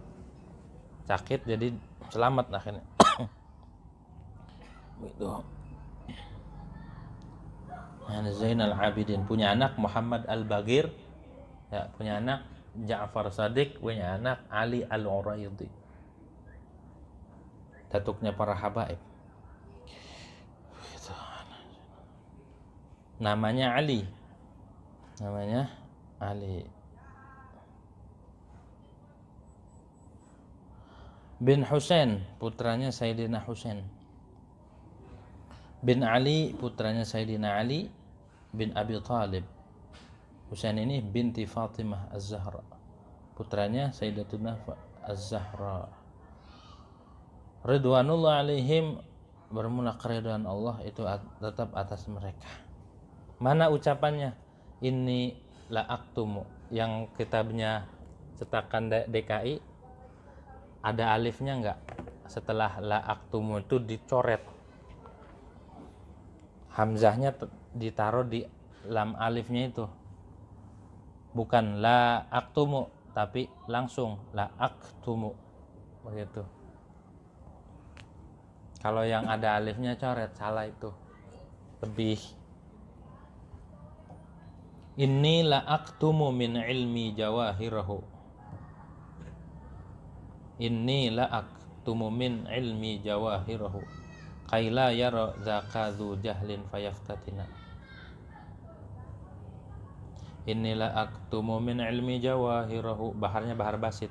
[SPEAKER 1] jadi selamat akhirnya. Itu Ali Zainal Abidin punya anak Muhammad Al-Bagir, ya, punya anak Ja'far Shadiq, punya anak Ali Al-Uraidi. Datuknya para habaib. namanya Ali. Namanya Ali bin Husain, putranya Sayyidina Husain, bin Ali, putranya Sayyidina Ali bin Abi Thalib. Husain ini binti Fatimah Az-Zahra, putranya Sayyidatuna Az-Zahra. Ridwanullah alaihim, bermula keridhaan Allah itu tetap atas mereka. Mana ucapannya? Ini la aktumu, yang kitabnya cetakan DKI ada alifnya enggak? Setelah la aktumu itu dicoret, hamzahnya ditaruh di lam alifnya itu, bukan la aktumu tapi langsung la aktumu begitu. Kalau yang ada alifnya coret, salah itu. Lebih. Inni la aktumu min ilmi jawahirahu. Inni la aktumu min ilmi jawahirahu. Kaila yara zakadhu jahlin fayaftatina. Inni la aktumu min ilmi jawahirahu. Baharnya bahar basit.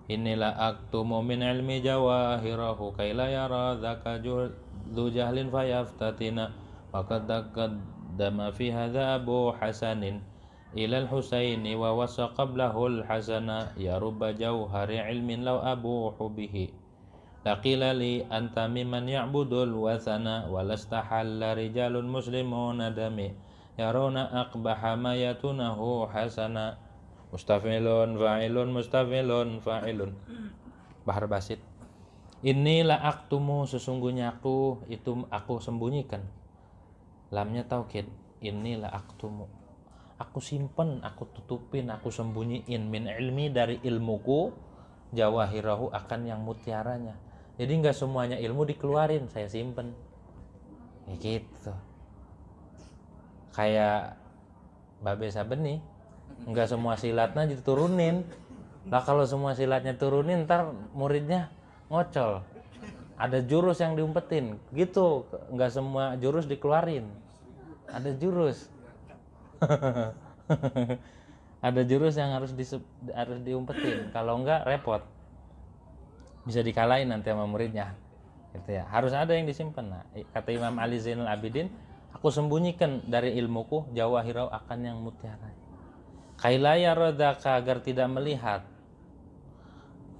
[SPEAKER 1] Inilah aktumu min ilmi jawahirahu kaila yara dzaka dzu jahlin fayaftatina wa qad taqaddama fi hadza Abu Hasanin ila al-Husaini wa wasa qablahu al-Hasana ya rubba jawhari ilmin law abuhu bihi laqila li anta mimman ya'budul wathana wa lastahalla rijalun muslimuna dami yaruna aqbaha ma yatunahu hasana. Mustafilun fa'ilun mustafilun fa'ilun. Bahar basit. Inilah aktumu, sesungguhnya aku, itu aku sembunyikan. Lamnya taukid. Inilah aktumu, aku simpen, aku tutupin, aku sembunyiin min ilmi, dari ilmuku, jawahirahu, akan yang mutiaranya. Jadi nggak semuanya ilmu dikeluarin, saya simpen. Ya gitu. Kayak Babe Sabeni, nggak semua silatnya diturunin. Lah kalau semua silatnya turunin, ntar muridnya ngocol. Ada jurus yang diumpetin, gitu. Nggak semua jurus dikeluarin. Ada jurus. Ada jurus yang harus diumpetin. Kalau enggak repot. Bisa dikalahin nanti sama muridnya. Gitu ya. Harus ada yang disimpan. Nah, kata Imam Ali Zainal Abidin, aku sembunyikan dari ilmuku jawahirau, akan yang mutiara. Kailaya rodaka, agar tidak melihat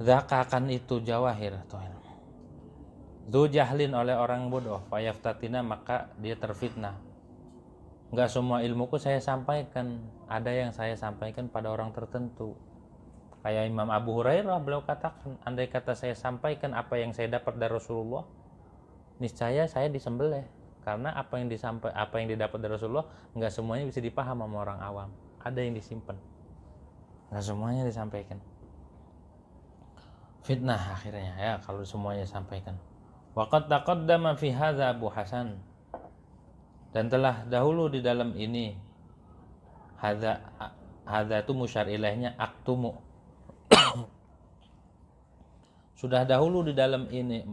[SPEAKER 1] dzaka, akan itu jawahir atau ilmu. Dzu jahlin, oleh orang bodoh, fayaftatina, maka dia terfitnah. Enggak semua ilmuku saya sampaikan, ada yang saya sampaikan pada orang tertentu. Kayak Imam Abu Hurairah, beliau katakan, andai kata saya sampaikan apa yang saya dapat dari Rasulullah, niscaya saya disembelih. Karena apa yang didapat dari Rasulullah enggak semuanya bisa dipaham sama orang awam. Ada yang disimpan, nggak semuanya disampaikan. Fitnah akhirnya ya kalau semuanya disampaikan. Waqad taqaddama fi hadza Abu Hasan, dan telah dahulu di dalam ini, hadza itu musyar ilaihnya aktumu. Sudah dahulu di dalam ini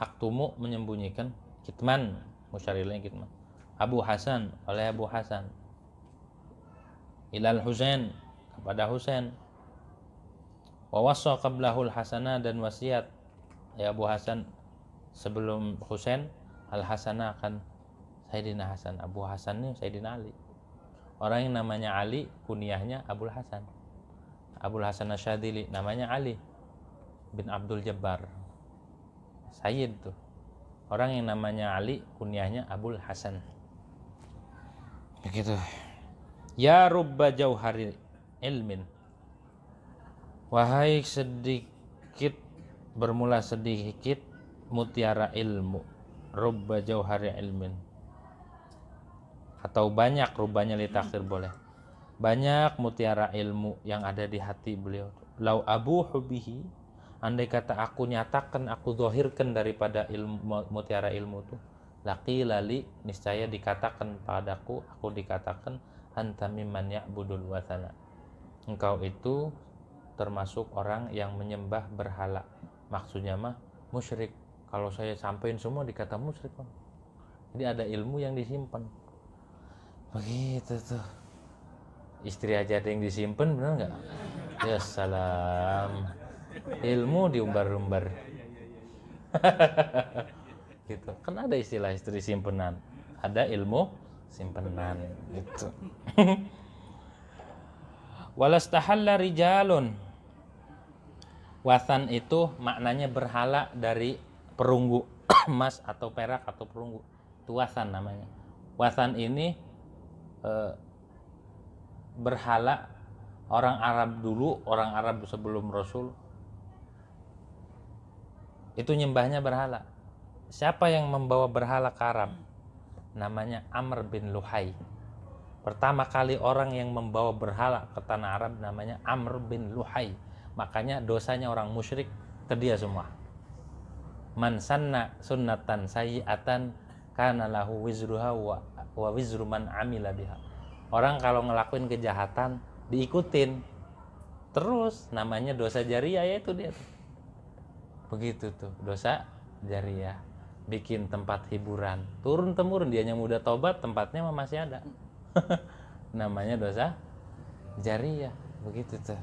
[SPEAKER 1] aktumu, menyembunyikan, kitman, musyar ilaihnya kitman. Abu Hasan, oleh Abu Hasan, ilal Husain, kepada Husain, wa wassa qablahul Hasanah, dan wasiat ya Abu Hasan sebelum Husain al Hasanah, akan Sayyidina Hasan. Abu Hasan ini Sayyidina Ali. Orang yang namanya Ali kunyahnya Abul Hasan. Abul Hasan Asyadili namanya Ali bin Abdul Jabbar, Sayyid tuh. Orang yang namanya Ali kunyahnya Abul Hasan. Begitu. Ya rubba jauhari ilmin, wahai sedikit, bermula sedikit mutiara ilmu. Rubba jauhari ilmin, atau banyak, rubahnya li takhir boleh. Banyak mutiara ilmu yang ada di hati beliau. Lau abu hubihi, andai kata aku nyatakan, aku zahirkan daripada ilmu, mutiara ilmu itu, laqi lali, niscaya dikatakan padaku, aku dikatakan, anta mimman ya'budul wathana, engkau itu termasuk orang yang menyembah berhala. Maksudnya mah musyrik. Kalau saya sampaikan semua dikata musyrik. Jadi ada ilmu yang disimpan. Begitu tuh. Istri aja ada yang disimpan, benar nggak? Ya salam. Ilmu diumbar-umbar. Gitu. Kan ada istilah istri simpenan. Ada ilmu simpenan gitu. Walastahalla rijalun. Wathan itu maknanya berhala dari perunggu emas atau perak atau perunggu. Itu wathan namanya. Wathan ini berhala orang Arab dulu, orang Arab sebelum Rasul itu nyembahnya berhala. Siapa yang membawa berhala ke Arab? Namanya Amr bin Luhai. Pertama kali orang yang membawa berhala ke tanah Arab namanya Amr bin Luhai. Makanya dosanya orang musyrik ke dia semua. Man sanna sunnatan sayyi'atan kana lahu wizruha wa wizru man amila biha. Orang kalau ngelakuin kejahatan diikutin terus, namanya dosa jariah, yaitu dia tuh. Begitu tuh, dosa jariah. Bikin tempat hiburan, turun temurun, dianya muda tobat, tempatnya masih ada. Namanya dosa jariah. Begitu tuh.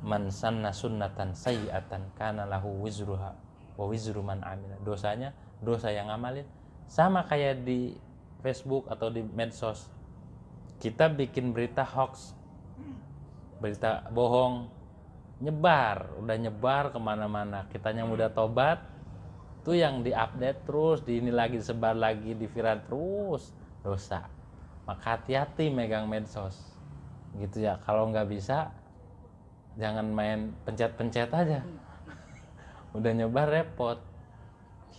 [SPEAKER 1] Man sanna sunnatan sayyi'atan kana lahu wizruha wa wizru man amila. Dosanya dosa yang ngamalin. Sama kayak di Facebook atau di medsos. Kita bikin berita hoax, berita bohong, udah nyebar kemana-mana. Kitanya udah tobat, tuh yang diupdate terus, ini lagi disebar lagi, di viral terus, dosa. Maka hati-hati megang medsos, gitu ya. Kalau nggak bisa, jangan main pencet-pencet aja. Udah nyebar repot,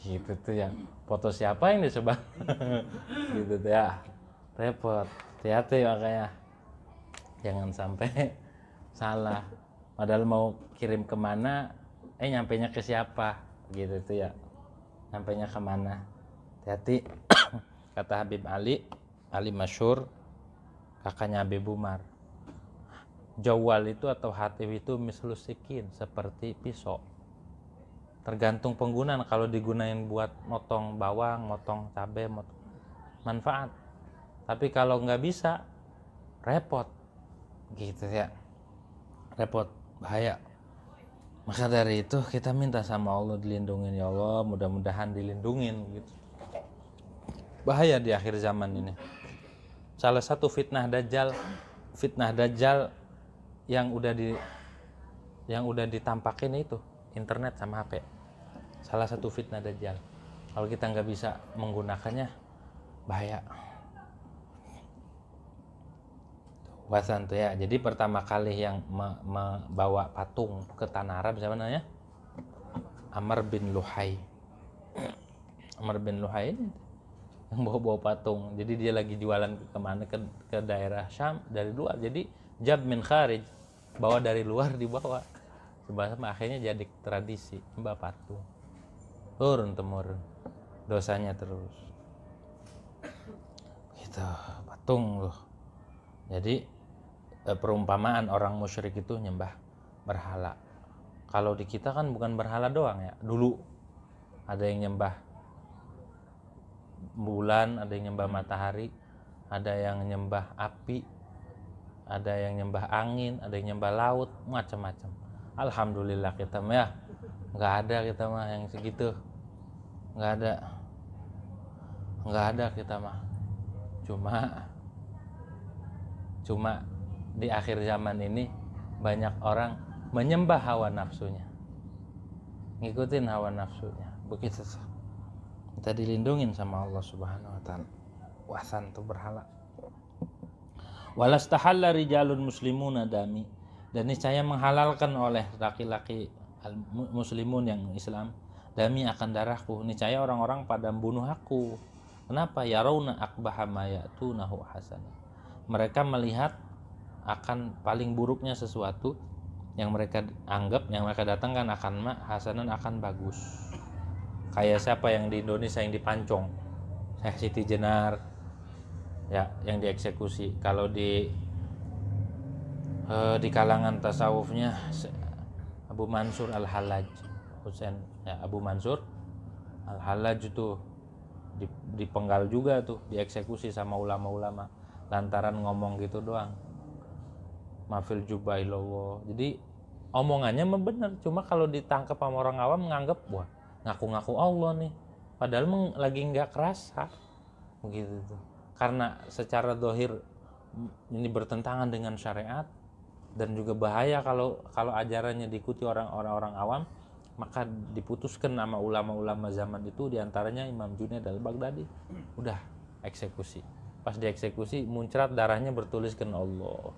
[SPEAKER 1] gitu tuh ya. Foto siapa yang disebar, gitu tuh ya, repot. Hati-hati makanya, jangan sampai salah. Padahal mau kirim kemana, nyampainya ke siapa, gitu tuh ya. Nyampainya kemana? Hati-hati. Kata Habib Ali masyhur, kakaknya Habib Umar. Jawal itu atau hatif itu mislusikin, seperti pisau. Tergantung penggunaan. Kalau digunain buat motong bawang, motong cabai, manfaat. Tapi kalau nggak bisa, repot, gitu ya. Repot, bahaya. Maka dari itu kita minta sama Allah dilindungin, ya Allah, mudah-mudahan dilindungin gitu. Bahaya di akhir zaman ini. Salah satu fitnah dajjal yang udah ditampakin itu internet sama HP. Salah satu fitnah dajjal. Kalau kita nggak bisa menggunakannya, bahaya. Wasan tuh ya. Jadi pertama kali yang membawa patung ke tanah Arab siapa namanya? Amr bin Luhai. Amr bin Luhai ini yang bawa patung. Jadi dia lagi jualan kemana, ke daerah Syam dari luar. Jadi jab min kharij, bawa dari luar dibawa. Sebab akhirnya jadi tradisi mbak patung. Turun temurun, dosanya terus. Gitu, patung loh. Jadi perumpamaan orang musyrik itu nyembah berhala. Kalau di kita kan bukan berhala doang ya. Dulu ada yang nyembah bulan, ada yang nyembah matahari, ada yang nyembah api, ada yang nyembah angin, ada yang nyembah laut, macam-macam. Alhamdulillah kita mah ya nggak ada, kita mah yang segitu nggak ada kita mah. Cuma di akhir zaman ini banyak orang menyembah hawa nafsunya, ngikutin hawa nafsunya. Begitu kita dilindungin sama Allah Subhanahu wa taala. Wasan tuh berhala. Walastahalla rijalun muslimuna dami, dan niscaya menghalalkan oleh laki-laki muslimun yang Islam dami akan darahku. Niscaya orang-orang pada membunuh aku. Kenapa? Yarawna akbaha ma ya'tunahu hasana. Mereka melihat akan paling buruknya sesuatu yang mereka anggap, yang mereka datangkan akan hasanan, akan bagus. Kayak siapa yang di Indonesia yang dipancong, Siti Jenar ya, yang dieksekusi. Kalau di kalangan tasawufnya Abu Mansur Al-Hallaj, Husain ya, Abu Mansur Al-Hallaj itu dipenggal juga tuh, dieksekusi sama ulama-ulama lantaran ngomong gitu doang. Mafil jubailallah. Jadi omongannya mah bener, cuma kalau ditangkap sama orang awam nganggep wah ngaku-ngaku Allah nih, padahal lagi nggak kerasa begitu tuh. Karena secara dohir ini bertentangan dengan syariat dan juga bahaya kalau ajarannya diikuti orang-orang awam, maka diputuskan sama ulama-ulama zaman itu, diantaranya Imam Junaid al-Baghdadi, udah eksekusi. Pas dieksekusi muncrat darahnya bertuliskan Allah.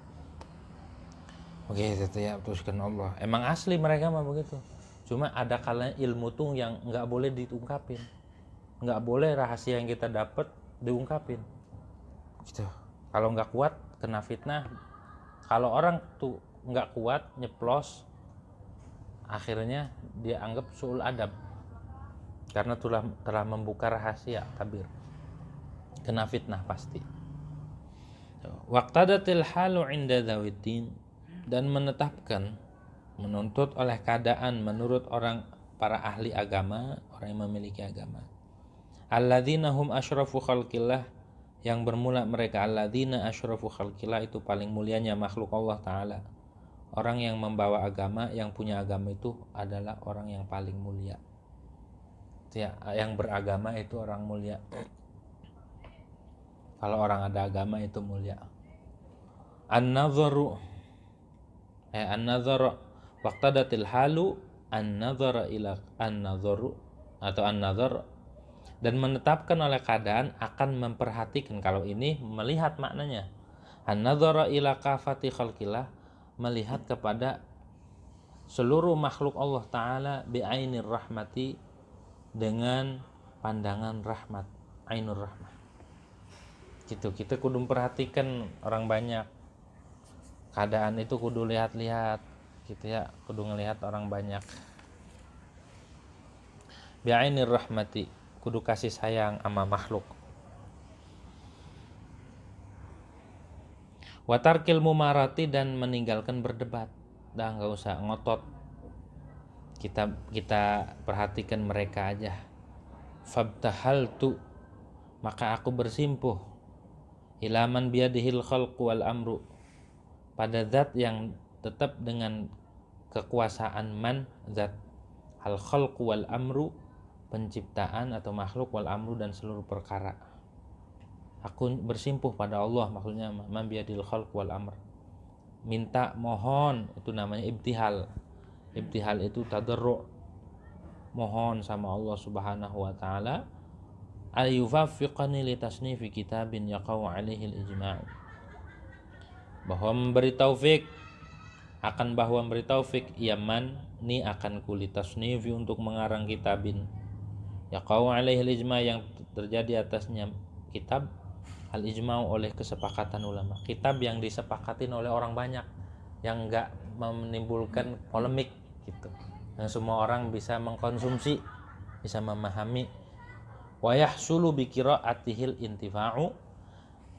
[SPEAKER 1] Begitu ya, tuliskan Allah. Emang asli mereka mah begitu. Cuma ada kalanya ilmu tuh yang nggak boleh diungkapin, nggak boleh rahasia yang kita dapat diungkapin. Gitu. Kalau nggak kuat kena fitnah. Kalau orang tuh nggak kuat nyeplos, akhirnya dia anggap suul adab karena telah membuka rahasia tabir, kena fitnah pasti. Waqtadatil halu inda zawiddin, dan menetapkan, menuntut oleh keadaan menurut para ahli agama, orang yang memiliki agama. Alladzina hum asyrafu khalqillah, yang bermula mereka alladzina asyrafu khalqillah, itu paling mulianya makhluk Allah Ta'ala. Orang yang membawa agama, yang punya agama itu adalah orang yang paling mulia. Ya, yang beragama itu orang mulia. Kalau orang ada agama itu mulia. An-nadharu an-nadhar waqtadatil halu an-nadhar ila an-nadharu atau an-nadhar, dan menetapkan oleh keadaan akan memperhatikan. Kalau ini melihat maknanya an-nadhara ila kafati khalqillah, melihat kepada seluruh makhluk Allah Ta'ala bi'ainir rahmati, dengan pandangan rahmat, ainur rahmah gitu. Kita kudu memperhatikan orang banyak, keadaan itu kudu lihat-lihat gitu ya, kudu ngelihat orang banyak. Bi'ainir rahmati, kudu kasih sayang sama makhluk. Watarkil mumarati, dan meninggalkan berdebat. Dah nggak usah ngotot, kita perhatikan mereka aja. Fabtahaltu, maka aku bersimpuh, ilaman biyadihil khalqu wal amru, pada zat yang tetap dengan kekuasaan man, zat al khalqu wal amru, penciptaan atau makhluk, wal amru, dan seluruh perkara. Aku bersimpuh pada Allah, maksudnya man biyadil khalqu wal amr, minta, mohon, itu namanya ibtihal. Ibtihal itu tadarru', mohon sama Allah Subhanahu wa Ta'ala, ayufafiqani li tasnifi kitabin yaqau alaihi al-ijma', bahwa memberi taufik, akan bahwa memberi taufik yaman ni akan kuli tasnifi, untuk mengarang kitabin yaqau alaihi al-ijma', yang terjadi atasnya kitab al-ijma' oleh kesepakatan ulama, kitab yang disepakatin oleh orang banyak, yang enggak menimbulkan polemik gitu, yang semua orang bisa mengkonsumsi, bisa memahami. Wa yahsulu bi qiraatihil intifa'u,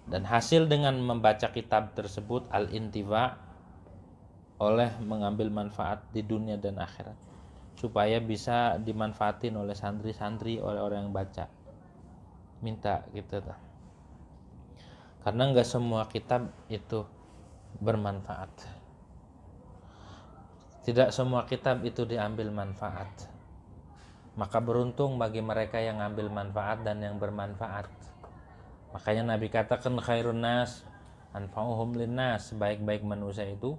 [SPEAKER 1] dan hasil dengan membaca kitab tersebut al-intifa', oleh mengambil manfaat di dunia dan akhirat, supaya bisa dimanfaatin oleh santri-santri, oleh orang yang baca. Minta gitu tuh. Karena enggak semua kitab itu bermanfaat. Tidak semua kitab itu diambil manfaat. Maka beruntung bagi mereka yang ambil manfaat dan yang bermanfaat. Makanya Nabi katakan khairun nas anfa'uhum linnas, sebaik-baik manusia itu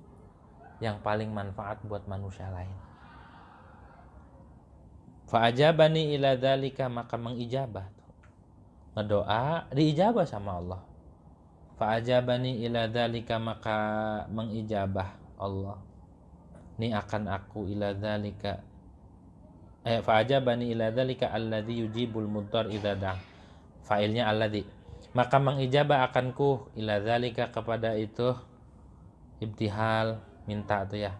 [SPEAKER 1] yang paling manfaat buat manusia lain. Fa'ajabani ila dzalika, maka mengijabah. Ngedoa diijabah sama Allah. Fa'ajabani ila dzalika, maka mengijabah Allah. Ini akan aku ila dzalika, fa'ajabani ila dzalika alladzi yujibul mudhar idza da'a. Fa'ilnya alladzi, maka mengijabah akanku ila dzalika, kepada itu ibtihal, minta tuh ya,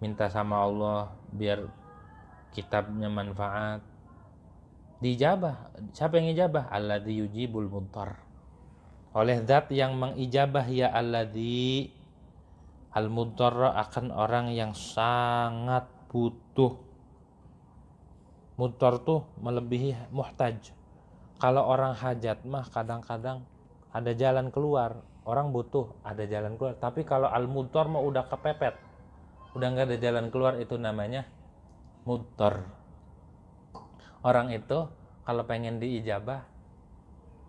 [SPEAKER 1] minta sama Allah biar kitabnya manfaat. Dijabah, siapa yang ijabah? Alladzi yujibul mudhar, oleh zat yang mengijabah, ya alladzi al-mudhar, akan orang yang sangat butuh. Mudhar tuh melebihi muhtaj. Kalau orang hajat mah kadang-kadang ada jalan keluar, orang butuh ada jalan keluar. Tapi kalau al-mudhar mah udah kepepet, udah nggak ada jalan keluar, itu namanya mudhar. Orang itu kalau pengen diijabah,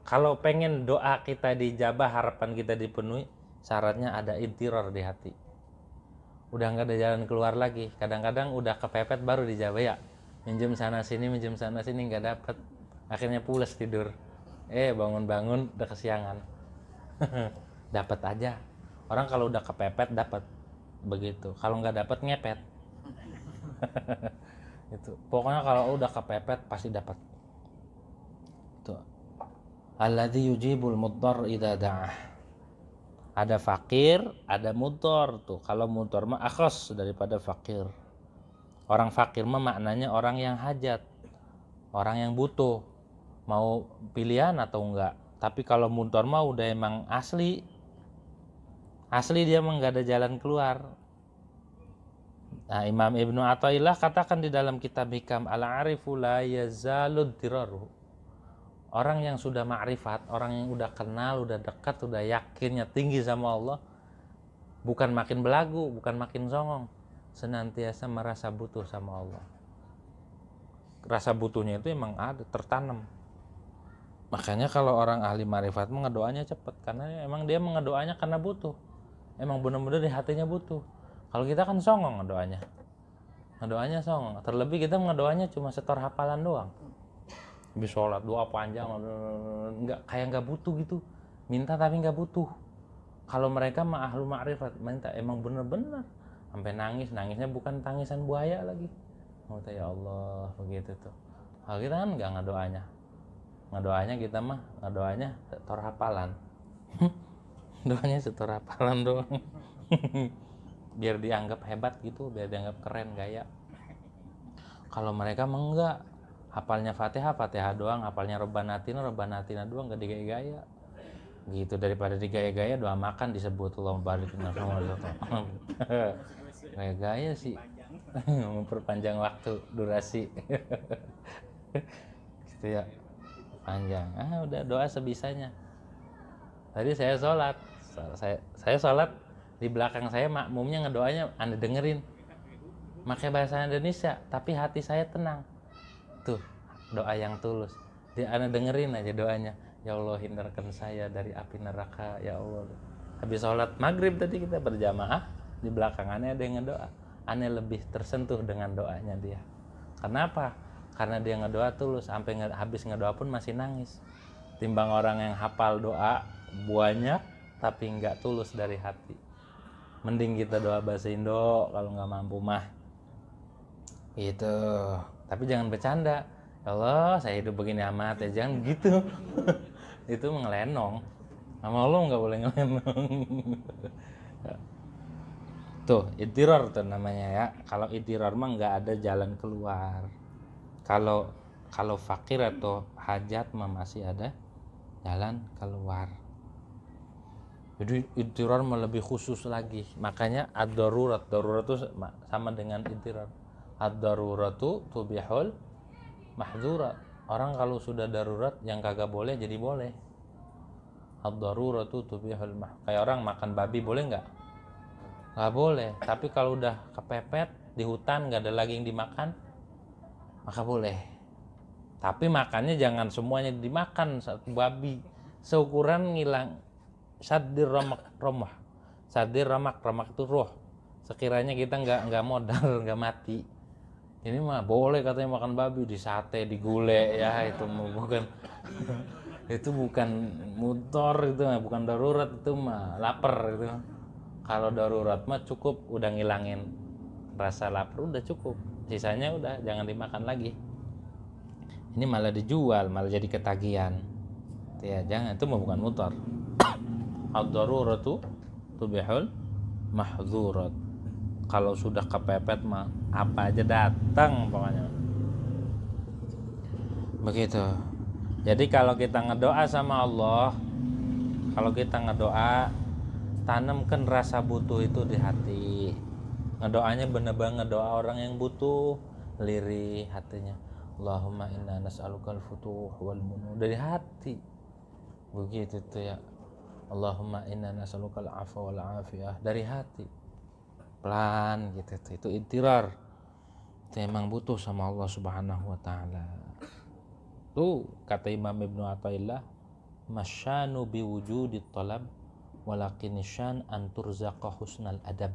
[SPEAKER 1] kalau pengen doa kita diijabah, harapan kita dipenuhi, syaratnya ada intirar di hati. Udah nggak ada jalan keluar lagi. Kadang-kadang udah kepepet baru dijawab ya. Minjem sana sini nggak dapet. Akhirnya pules tidur. Bangun-bangun udah kesiangan. Dapat aja. Orang kalau udah kepepet dapat. Begitu. Kalau nggak dapat ngepet. Itu. Pokoknya kalau udah kepepet pasti dapat. Itu. Alladzi yujibul mudhar idza da'ah. Ada fakir, ada mudhar tuh. Kalau mudhar mah akhas daripada fakir. Orang fakir mah maknanya orang yang hajat, orang yang butuh, mau pilihan atau enggak. Tapi kalau mudhar mah udah emang asli dia mah nggak ada jalan keluar. Nah, Imam Ibnu Athaillah katakan di dalam kitab Hikam, al-arifu la yazalud diraru. Orang yang sudah ma'rifat, orang yang udah kenal, udah dekat, udah yakinnya tinggi sama Allah, bukan makin belagu, bukan makin songong, senantiasa merasa butuh sama Allah. Rasa butuhnya itu emang ada, tertanam. Makanya kalau orang ahli ma'rifat ngedoanya cepat, karena emang dia ngedoanya karena butuh. Emang benar-benar di hatinya butuh. Kalau kita kan songong ngedoanya songong. Terlebih kita ngedoanya cuma setor hafalan doang. Habis sholat doa panjang, nggak butuh gitu, minta tapi nggak butuh. Kalau mereka mah ahlu ma'rifat, minta emang bener-bener sampai nangisnya bukan tangisan buaya lagi. Ya Allah, begitu tuh. Kalau kita kan nggak ngedoanya kita mah ngedoanya setor hafalan. Doanya setor hafalan doang. Biar dianggap hebat gitu, biar dianggap keren, gaya. Kalau mereka mah enggak, hafalnya Fatihah doang, hafalnya Rabbanatina doang, gak digaya-gaya gitu. Daripada digaya-gaya doa makan disebut Allahumma barik lana gaya-gaya sih. Memperpanjang waktu durasi. Gitu ya, panjang. Udah doa sebisanya. Tadi saya sholat di belakang saya makmumnya ngedoanya, Anda dengerin pakai bahasa Indonesia tapi hati saya tenang. Tuh doa yang tulus, Anda dengerin aja doanya. Ya Allah, hindarkan saya dari api neraka ya Allah. Habis sholat maghrib tadi kita berjamaah, di belakangannya ada yang ngedoa. Anda lebih tersentuh dengan doanya dia. Kenapa? Karena dia ngedoa tulus, sampai habis ngedoa pun masih nangis. Timbang orang yang hafal doa banyak tapi nggak tulus dari hati. Mending kita doa bahasa Indo kalau nggak mampu mah. Gitu. Tapi jangan bercanda. Ya Allah, saya hidup begini amat ya, jangan gitu. Itu ngelenong. Sama Allah nggak boleh ngelenong. Tuh, idtirar tuh namanya ya. Kalau idtirar mah nggak ada jalan keluar. Kalau fakir atau hajat mah masih ada jalan keluar. Jadi idtirar mah lebih khusus lagi. Makanya ad-darurat itu sama dengan idtirar. Ad-daruratu tubihul mahzurat. Orang kalau sudah darurat yang kagak boleh jadi boleh. Ad-daruratu tubihul mahzurat. Kayak orang makan babi boleh nggak? Nggak boleh. Tapi kalau udah kepepet di hutan nggak ada lagi yang dimakan, maka boleh. Tapi makannya jangan semuanya dimakan satu babi. Seukuran ngilang sadir ramak. Sadir ramak itu roh. Sekiranya kita nggak modal, nggak mati. Ini mah boleh katanya makan babi, di sate, di gulai ya, itu bukan itu bukan motor, itu bukan darurat, itu mah lapar itu. Kalau darurat mah cukup udah ngilangin rasa lapar udah cukup, sisanya udah jangan dimakan lagi. Ini malah dijual, malah jadi ketagihan. Ya jangan, itu mah bukan motor. Ad-daruratu tubihul mahzurat. Kalau sudah kepepet mah apa aja datang pokoknya. Begitu. Jadi kalau kita ngedoa sama Allah, kalau kita ngedoa, tanamkan rasa butuh itu di hati. Ngedoanya bener-bener ngedoa orang yang butuh, lirih hatinya. Allahumma inna nas'alukal futuh wal munu, dari hati begitu tuh ya. Allahumma inna nas'alukal afwa wal afiyah, dari hati pelan gitu tuh. Itu intirar, itu emang butuh sama Allah Subhanahu wa taala. Tuh kata Imam Ibnu Athaillah, masyanu biwujudit talab walakin syan an turzaqa husnal adab.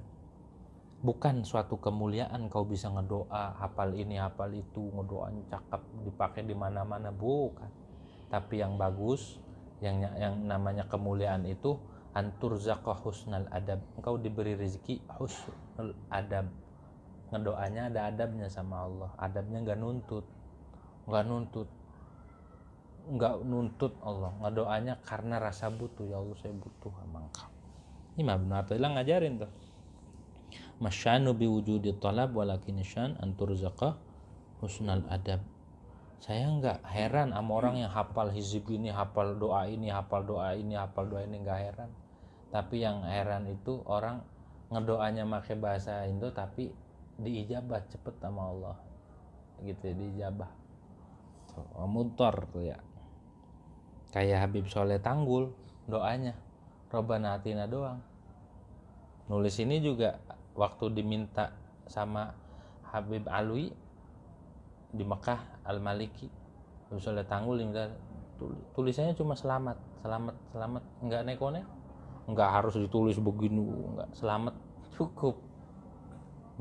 [SPEAKER 1] Bukan suatu kemuliaan kau bisa ngedoa, hafal ini, hafal itu, ngedoanya cakep, dipakai di mana-mana, bukan. Tapi yang bagus, yang namanya kemuliaan itu antur zakah husnal adab. Engkau diberi rezeki husnul adab. Ngedoanya ada adabnya sama Allah. Adabnya nggak nuntut Allah. Ngedoanya karena rasa butuh, ya Allah saya butuh sama Engkau. Imam Ibnu Athaillah ngajarin tuh. Masyanu biwujudi talab walakin syan antur zakah husnal adab. Saya nggak heran sama orang yang hafal hizib ini, hafal doa ini, hafal doa ini, hafal doa ini, nggak heran. Tapi yang heran itu orang ngedoanya pakai bahasa Indo tapi diijabah cepet sama Allah, gitu ya, diijabah. Mutor tuh ya. Kayak Habib Soleh Tanggul doanya Robbana atina doang. Nulis ini juga waktu diminta sama Habib Alwi di Mekah Al-Maliki, Habib Soleh Tanggul diminta tulisannya cuma selamat, nggak neko-neko, nggak harus ditulis begini, nggak, selamat cukup.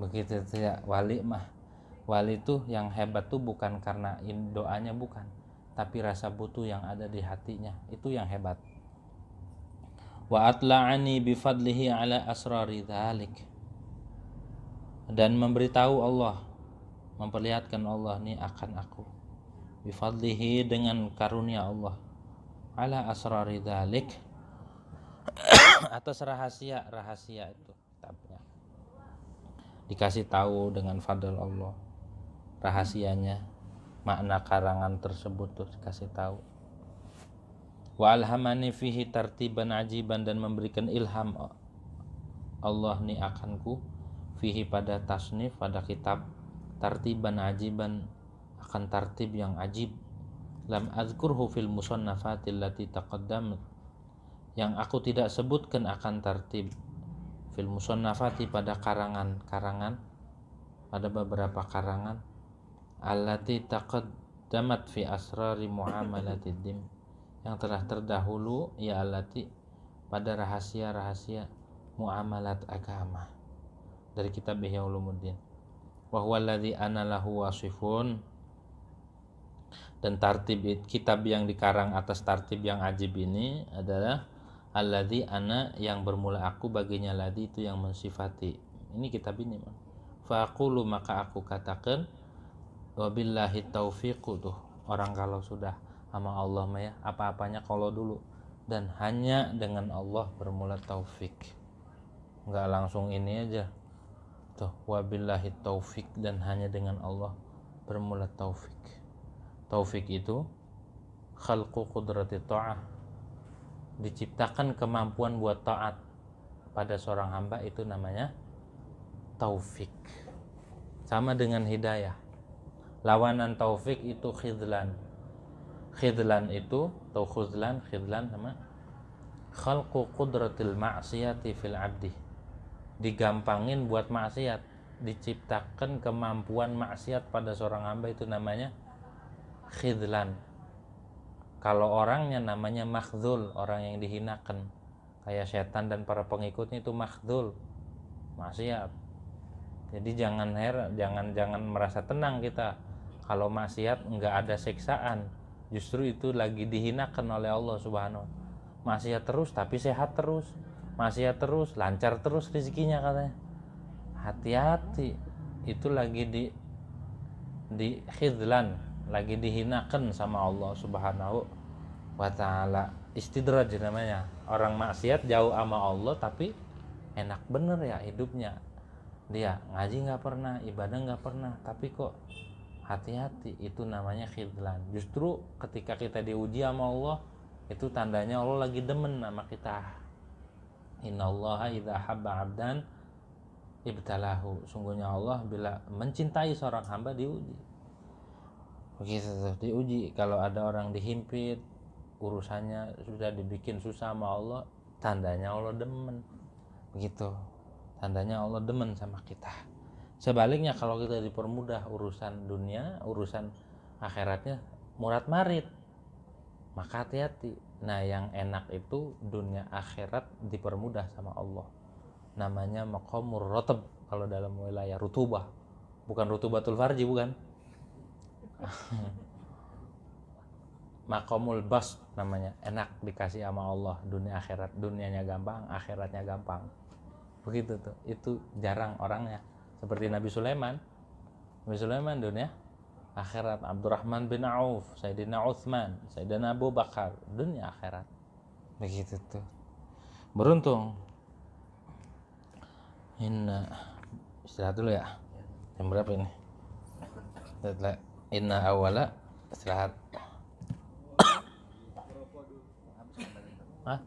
[SPEAKER 1] Begitu ya wali mah. Wali tuh yang hebat tuh bukan karena doanya, bukan, tapi rasa butuh yang ada di hatinya, itu yang hebat. Wa atla'ani bifadlihi ala asrari dzalik, dan memberitahu Allah, memperlihatkan Allah nih akan aku, bifadlihi dengan karunia Allah, ala asrari dzalik atas rahasia itu kitabnya, dikasih tahu dengan fadl Allah rahasianya, makna karangan tersebut tuh dikasih tahu. Wa alhamani fihi tartiban ajiban, dan memberikan ilham Allah nih akanku fihi pada tasnif, pada kitab, tartiban ajiban, akan tartib yang ajib, lam azkurhu fil musannafatil lati taqaddamat, yang aku tidak sebutkan akan tartib fil musannafati pada karangan-karangan, pada beberapa karangan, allati taqaddamat fi asrari muamalatid din, yang telah terdahulu, ya allati pada rahasia-rahasia muamalat agama, dari kitab Ihya Ulumuddin. Wa huwa alladzi ana lahu wasifun, dan tartib kitab yang dikarang atas tartib yang ajib ini adalah alladzi ana, yang bermula aku, baginya ladzi itu yang mensifati. Ini kitab ini, fa aqulu, maka aku katakan, wabillahi taufiqu, tuh orang kalau sudah sama Allah mah ya apa-apanya kalau dulu, dan hanya dengan Allah bermula taufik, nggak langsung ini aja tuh, wabillahi taufik, dan hanya dengan Allah bermula taufik. Taufik itu khalqu qudrati ta'ah, diciptakan kemampuan buat taat pada seorang hamba, itu namanya taufik. Sama dengan hidayah. Lawanan taufik itu khidlan. Khidlan itu atau khudlan sama khalqu qudratil ma'siyati fil abdi, digampangin buat maksiat, diciptakan kemampuan maksiat pada seorang hamba, itu namanya khidlan. Kalau orangnya namanya makhdhul, orang yang dihinakan, kayak setan dan para pengikutnya, itu makhdhul, maksiat. Jadi jangan merasa tenang kita kalau maksiat nggak ada siksaan, justru itu lagi dihinakan oleh Allah Subhanahu. Maksiat terus tapi sehat terus, maksiat terus lancar terus rezekinya katanya. Hati-hati, itu lagi di khidlan, lagi dihinakan sama Allah Subhanahu wa ta'ala. Istidraj namanya. Orang maksiat jauh sama Allah tapi enak bener ya hidupnya, dia ngaji nggak pernah, ibadah nggak pernah, tapi kok hati-hati, itu namanya khidlan. Justru ketika kita diuji sama Allah, itu tandanya Allah lagi demen sama kita. Innallaha idza habba 'abdan ibtalahu, sungguhnya Allah bila mencintai seorang hamba diuji. Begitu tuh, diuji. Kalau ada orang dihimpit, urusannya sudah dibikin susah sama Allah, tandanya Allah demen. Begitu, tandanya Allah demen sama kita. Sebaliknya kalau kita dipermudah urusan dunia, urusan akhiratnya murad marid, maka hati-hati. Nah, yang enak itu dunia akhirat dipermudah sama Allah. Namanya maqamur rotab kalau dalam wilayah rutubah. Bukan rutubatul farji, bukan. Maqamul bas namanya, enak dikasih sama Allah dunia akhirat. Dunianya gampang, akhiratnya gampang. Begitu tuh. Itu jarang orangnya. Seperti Nabi Sulaiman. Nabi Sulaiman dunia akhirat. Abdurrahman bin Auf, Sayyidina Utsman, Sayyidina Abu Bakar, dunia akhirat. Begitu tuh. Beruntung. Istirahat dulu ya. Jam berapa ini? Inna awala istirahat. Hah?